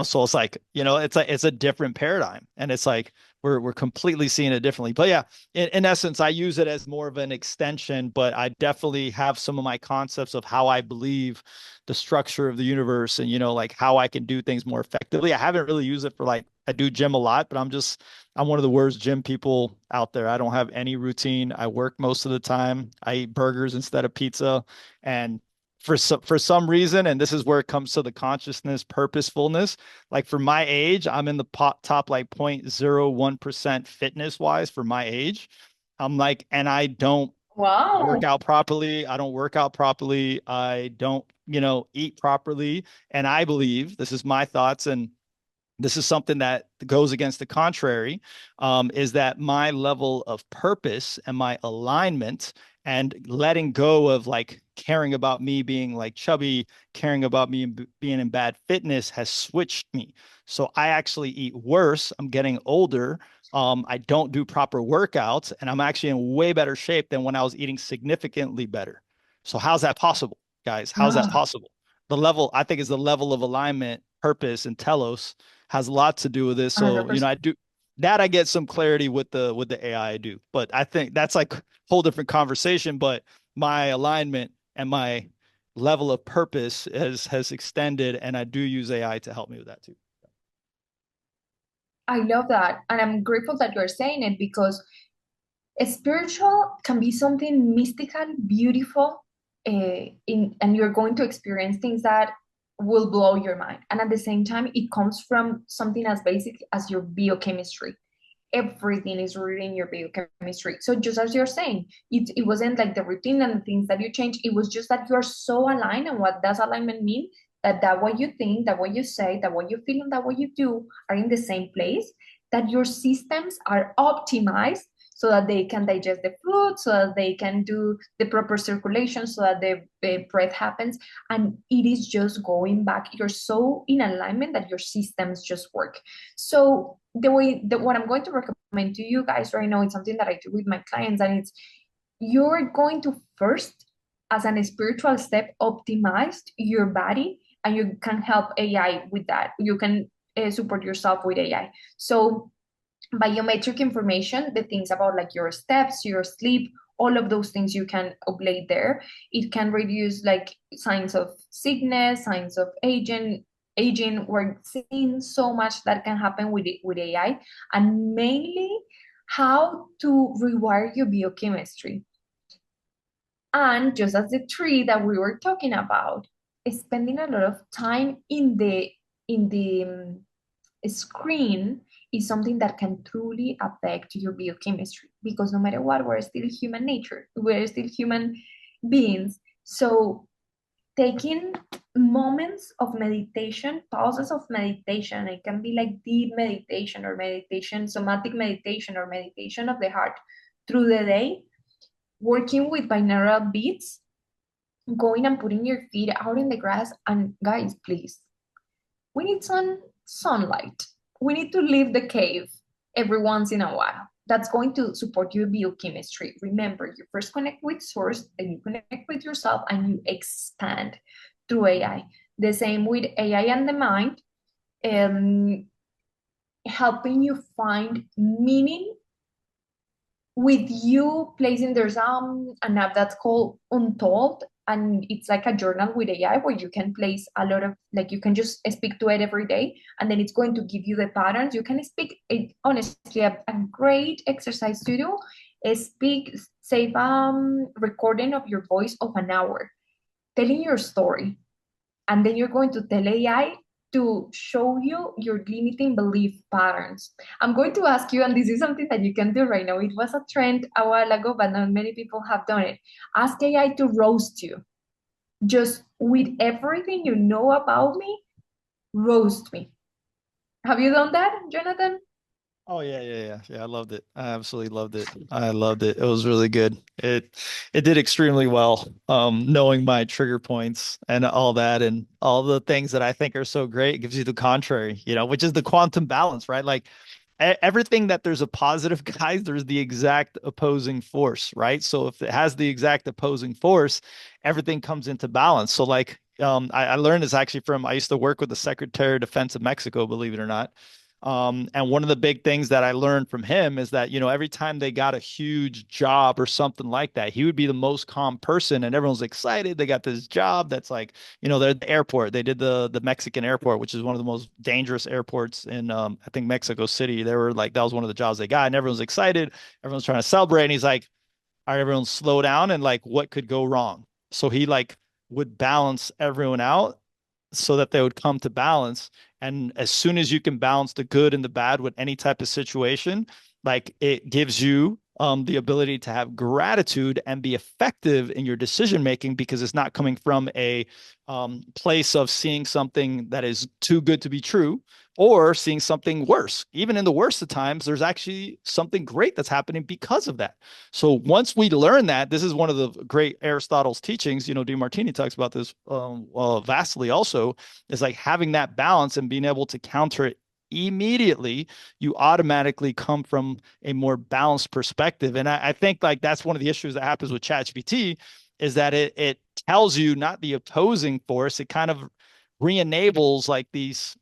S1: So it's like, it's a different paradigm. And it's like we're completely seeing it differently. But yeah, in essence, I use it as more of an extension, but I definitely have some of my concepts of how I believe the structure of the universe and, like how I can do things more effectively. I haven't really used it for like I do gym a lot, but I'm one of the worst gym people out there. I don't have any routine. I work most of the time. I eat burgers instead of pizza. And for some reason, and this is where it comes to the consciousness, purposefulness, like for my age, I'm in the top like 0.01% fitness wise for my age. I'm like, and I don't work
S2: Wow.
S1: out properly. I don't work out properly. I don't, eat properly. And I believe this is my thoughts, and this is something that goes against the contrary, is that my level of purpose and my alignment and letting go of like caring about me being like chubby, caring about me being in bad fitness has switched me. So I actually eat worse. I'm getting older. I don't do proper workouts, and I'm actually in way better shape than when I was eating significantly better. So how's that possible, guys? How's that
S2: Ah,
S1: possible? The level, I think, is the level of alignment, purpose, and telos has a lot to do with this. So,
S2: 100%.
S1: I do that. I get some clarity with the AI I do, but I think that's like a whole different conversation. But my alignment and my level of purpose has extended, and I do use AI to help me with that too.
S2: I love that. And I'm grateful that you're saying it because spiritual can be something mystical, beautiful, and you're going to experience things that will blow your mind. And at the same time, it comes from something as basic as your biochemistry. Everything is rooted in your biochemistry. So just as you're saying, it wasn't like the routine and the things that you change. It was just that you're so aligned. And what does alignment mean? That what you think, that what you say, that what you feel, and that what you do are in the same place, that your systems are optimized so that they can digest the food, so that they can do the proper circulation, so that the breath happens. And it is just going back. You're so in alignment that your systems just work. So what I'm going to recommend to you guys right now is something that I do with my clients, and it's you're going to first, as an spiritual step, optimize your body, and you can help AI with that. You can support yourself with AI. So biometric information, the things about like your steps, your sleep, all of those things you can upload there. It can reduce like signs of sickness, signs of aging. We're seeing so much that can happen with AI, and mainly how to rewire your biochemistry. And just as the tree that we were talking about, spending a lot of time in the screen is something that can truly affect your biochemistry, because no matter what, we're still human nature, we're still human beings. So taking moments of meditation, pauses of meditation, it can be like deep meditation or meditation, somatic meditation or meditation of the heart through the day, working with binaural beats, going and putting your feet out in the grass. And guys, please, we need some sunlight. We need to leave the cave every once in a while. That's going to support your biochemistry. Remember, you first connect with source, then you connect with yourself, and you expand through AI. The same with AI and the mind, um, helping you find meaning with you placing. There's an app that's called Untold, and it's like a journal with AI where you can place a lot of, like, you can just speak to it every day, and then it's going to give you the patterns. You can speak it. Honestly, a great exercise to do is save recording of your voice of an hour telling your story, and then you're going to tell AI to show you your limiting belief patterns. I'm going to ask you, and this is something that you can do right now. It was a trend a while ago, but not many people have done it. Ask AI to roast you. Just with everything you know about me, roast me. Have you done that, Jonathan?
S1: Oh yeah, yeah, yeah. Yeah, I loved it. I absolutely loved it. I loved it. It was really good. It did extremely well. Knowing my trigger points and all that and all the things that I think are so great, it gives you the contrary, which is the quantum balance, right? Like everything that there's a positive, guys, there's the exact opposing force, right? So if it has the exact opposing force, everything comes into balance. So like I learned this actually I used to work with the Secretary of Defense of Mexico, believe it or not. And one of the big things that I learned from him is that, every time they got a huge job or something like that, he would be the most calm person and everyone's excited. They got this job that's like, they're at the airport. They did the Mexican airport, which is one of the most dangerous airports in, I think, Mexico City. They were like, that was one of the jobs they got, and everyone's excited. Everyone's trying to celebrate. And he's like, all right, everyone slow down, and like, what could go wrong? So he like would balance everyone out so that they would come to balance. And as soon as you can balance the good and the bad with any type of situation, like, it gives you the ability to have gratitude and be effective in your decision making, because it's not coming from a place of seeing something that is too good to be true or seeing something worse. Even in the worst of times, there's actually something great that's happening because of that. So once we learn that, this is one of the great Aristotle's teachings. DeMartini talks about this vastly also, is like having that balance and being able to counter it immediately. You automatically come from a more balanced perspective. And I think like that's one of the issues that happens with ChatGPT, is that it tells you not the opposing force. It kind of re-enables like these,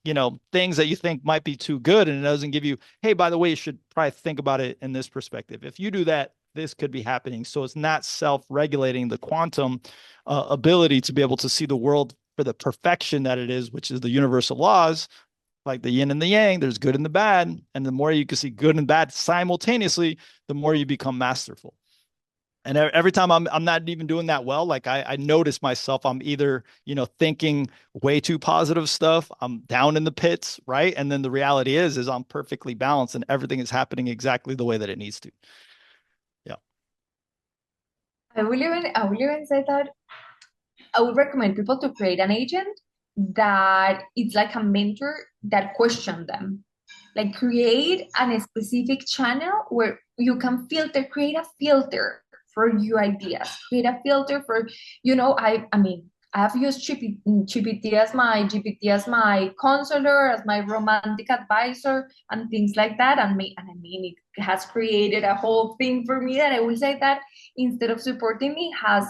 S1: things that you think might be too good. And it doesn't give you, hey, by the way, you should probably think about it in this perspective. If you do that, this could be happening. So it's not self-regulating the quantum ability to be able to see the world for the perfection that it is, which is the universal laws, like the yin and the yang. There's good and the bad. And the more you can see good and bad simultaneously, the more you become masterful. And every time I'm not even doing that well, like I notice myself, I'm either, thinking way too positive stuff, I'm down in the pits, right? And then the reality is I'm perfectly balanced and everything is happening exactly the way that it needs to. Yeah.
S2: I will even say that I would recommend people to create an agent that it's like a mentor that question them. Like create a specific channel where you can create a filter for your ideas, create a filter for, I mean, I have used GPT as my counselor, as my romantic advisor, and things like that. And I mean, it has created a whole thing for me that I will say that instead of supporting me, has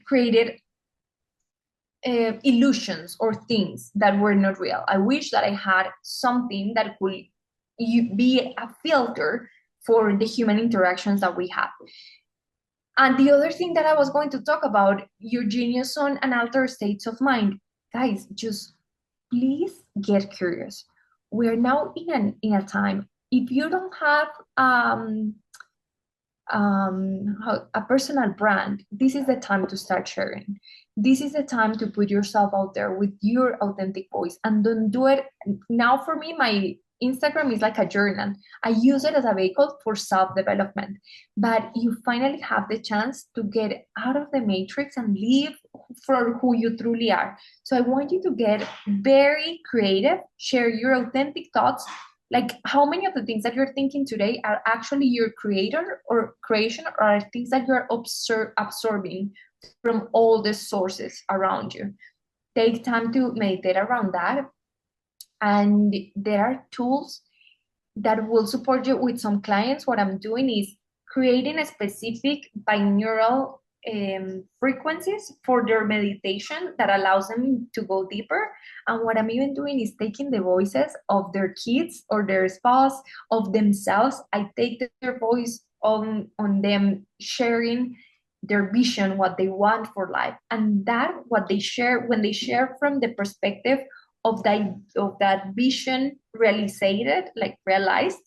S2: created illusions or things that were not real. I wish that I had something that could be a filter for the human interactions that we have. And the other thing that I was going to talk about, your genius on and altered states of mind. Guys, just please get curious. We're now in a time. If you don't have a personal brand, this is the time to start sharing. This is the time to put yourself out there with your authentic voice, and don't do it now. For me, my Instagram is like a journal. I use it as a vehicle for self-development, but you finally have the chance to get out of the matrix and live for who you truly are. So I want you to get very creative, share your authentic thoughts, like how many of the things that you're thinking today are actually your creator or creation, or are things that you're absorbing from all the sources around you. Take time to meditate around that. And there are tools that will support you. With some clients, what I'm doing is creating a specific binaural frequencies for their meditation that allows them to go deeper. And what I'm even doing is taking the voices of their kids or their spouse, of themselves. I take their voice on them sharing their vision, what they want for life, and that what they share, when they share from the perspective of that vision realized, like realized,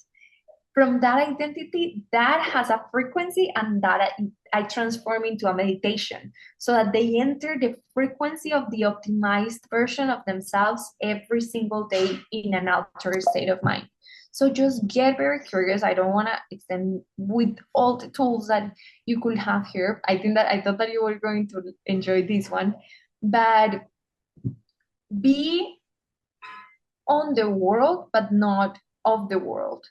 S2: from that identity that has a frequency, and that I transform into a meditation so that they enter the frequency of the optimized version of themselves every single day in an altered state of mind. So just get very curious. I don't want to extend with all the tools that you could have here. I thought that you were going to enjoy this one, but be on the world, but not of the world.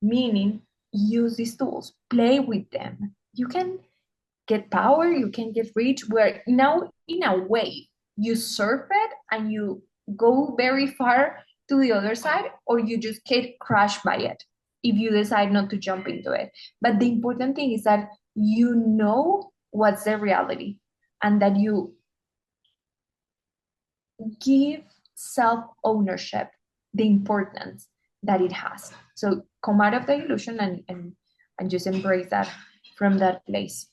S2: Meaning, use these tools, play with them. You can get power, you can get rich, where now in a way you surf it and you go very far to the other side, or you just get crushed by it if you decide not to jump into it. But the important thing is that you know what's the reality, and that you give self ownership, the importance that it has. So come out of the illusion and just embrace that from that place.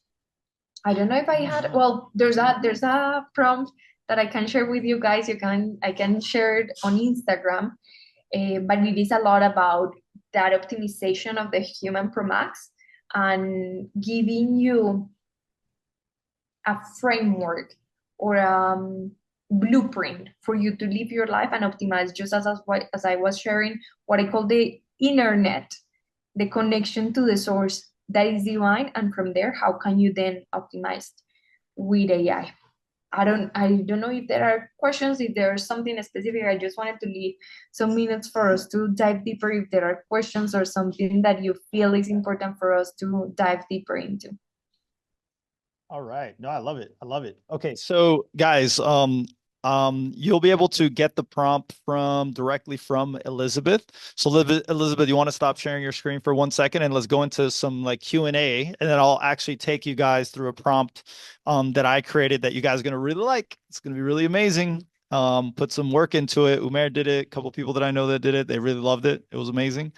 S2: I don't know if I had, well, there's a prompt that I can share with you guys. I can share it on Instagram, but it is a lot about that optimization of the human promax and giving you a framework or blueprint for you to live your life and optimize, just as I was sharing what I call the internet, the connection to the source that is divine, and from there, how can you then optimize with AI? I don't know if there are questions, if there's something specific. I just wanted to leave some minutes for us to dive deeper if there are questions or something that you feel is important for us to dive deeper into.
S1: All right. No, I love it. I love it. Okay, so guys, you'll be able to get the prompt directly from Elizabeth. So Elizabeth, you want to stop sharing your screen for 1 second and let's go into some like Q&A, and then I'll actually take you guys through a prompt that I created that you guys are gonna really like. It's gonna be really amazing. Put some work into it. Umair did it, a couple people that I know that did it. They really loved it. It was amazing.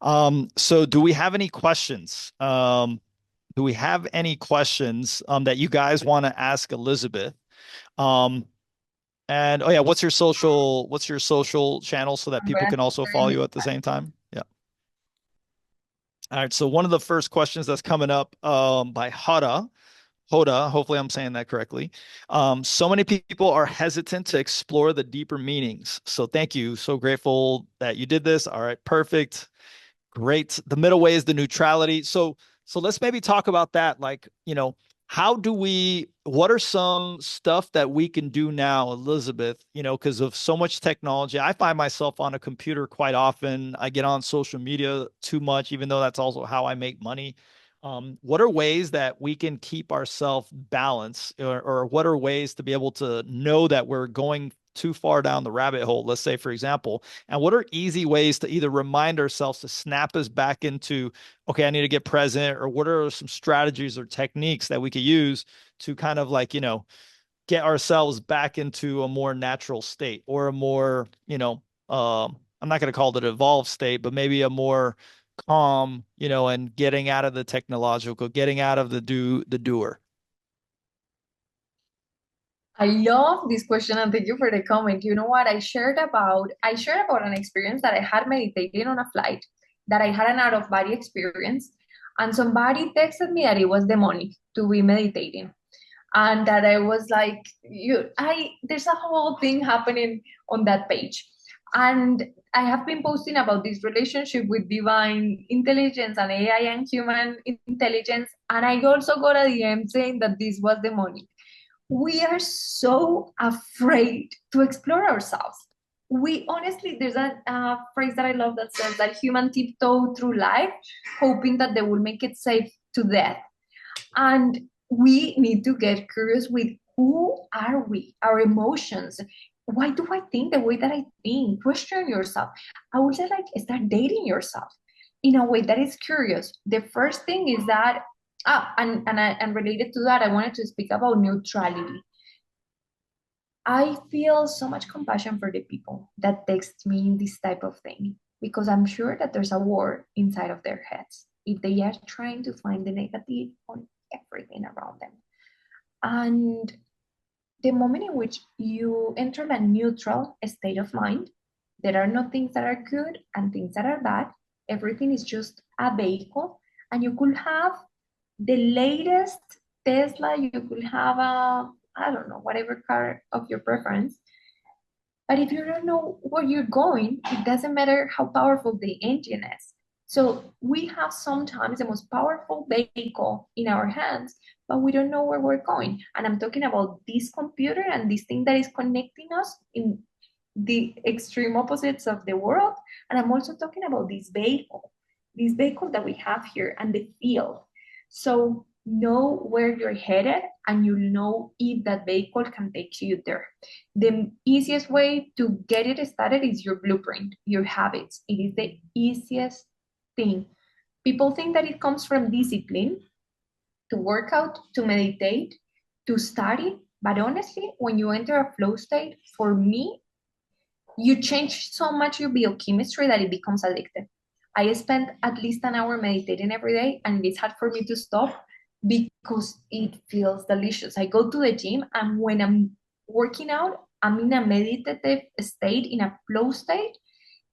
S1: So do we have any questions? Do we have any questions that you guys want to ask Elizabeth? Um, and oh yeah, what's your social channel so that
S2: I'm
S1: people
S2: gonna
S1: can also
S2: share in
S1: follow
S2: the
S1: you at the same time? Yeah. All right. So one of the first questions that's coming up by Hoda, hopefully I'm saying that correctly. So many people are hesitant to explore the deeper meanings. So thank you. So grateful that you did this. All right, perfect. Great. The middle way is the neutrality. So let's maybe talk about that. Like, what are some stuff that we can do now, Elizabeth, because of so much technology. I find myself on a computer quite often. I get on social media too much, even though that's also how I make money. What are ways that we can keep ourselves balanced, or what are ways to be able to know that we're going too far down the rabbit hole, let's say, for example, and what are easy ways to either remind ourselves to snap us back into, okay, I need to get present, or what are some strategies or techniques that we could use to kind of like, get ourselves back into a more natural state or a more, I'm not going to call it an evolved state, but maybe a more calm, and getting out of the technological, getting out of the doer.
S2: I love this question and thank you for the comment. You know what? I shared about an experience that I had meditating on a flight, that I had an out of body experience, and somebody texted me that it was demonic to be meditating. And that I was like, there's a whole thing happening on that page. And I have been posting about this relationship with divine intelligence and AI and human intelligence. And I also got a DM saying that this was demonic. We are so afraid to explore ourselves. We honestly, there's a phrase that I love that says that human tiptoe through life, hoping that they will make it safe to death. And we need to get curious with who are we, our emotions. Why do I think the way that I think? Question yourself. I would say, like, start dating yourself in a way that is curious. The first thing is that, and related to that, I wanted to speak about neutrality. I feel so much compassion for the people that text me this type of thing because I'm sure that there's a war inside of their heads if they are trying to find the negative on everything around them. And the moment in which you enter a neutral state of mind, there are no things that are good and things that are bad. Everything is just a vehicle, and you could have the latest Tesla, you could have a, I don't know, whatever car of your preference. But if you don't know where you're going, it doesn't matter how powerful the engine is. So we have sometimes the most powerful vehicle in our hands, but we don't know where we're going. And I'm talking about this computer and this thing that is connecting us in the extreme opposites of the world. And I'm also talking about this vehicle that we have here and the field. So know where you're headed and you'll know if that vehicle can take you there. The easiest way to get it started is your blueprint, your habits. It is the easiest thing. People think that it comes from discipline, to work out, to meditate, to study. But honestly, when you enter a flow state, for me, You change so much your biochemistry that it becomes addictive. I spend at least an hour meditating every day, and it's hard for me to stop because it feels delicious. I go to the gym, and when I'm working out, I'm in a meditative state, in a flow state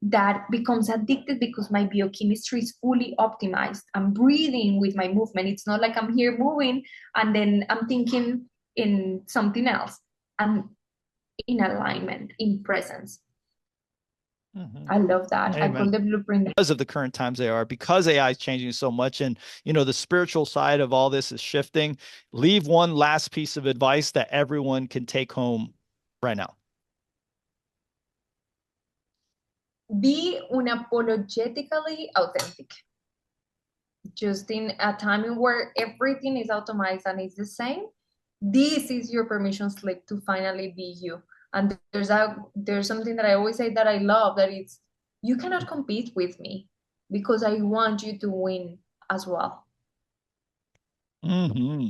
S2: that becomes addicted because my biochemistry is fully optimized. I'm breathing with my movement. It's not like I'm here moving and then I'm thinking in something else. I'm in alignment, in presence.
S1: Mhm.
S2: I love that. I call
S1: Amen.
S2: the blueprint.
S1: Because of the current times they are, because AI is changing so much, and the spiritual side of all this is shifting. Leave one last piece of advice that everyone can take home right now.
S2: Be unapologetically authentic. Just in a time where everything is automated and it's the same, this is your permission slip to finally be you. And there's something that I always say that I love, that it's, you cannot compete with me because I want you to win as well.
S1: Hmm.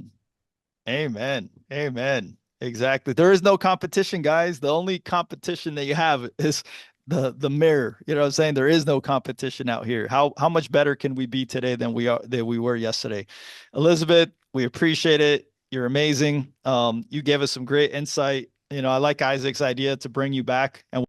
S1: Amen. Amen. Exactly. There is no competition, guys. The only competition that you have is the mirror. You know what I'm saying? There is no competition out here. How much better can we be today than we were yesterday? Elizabeth, we appreciate it. You're amazing. You gave us some great insight. I like Isaac's idea to bring you back and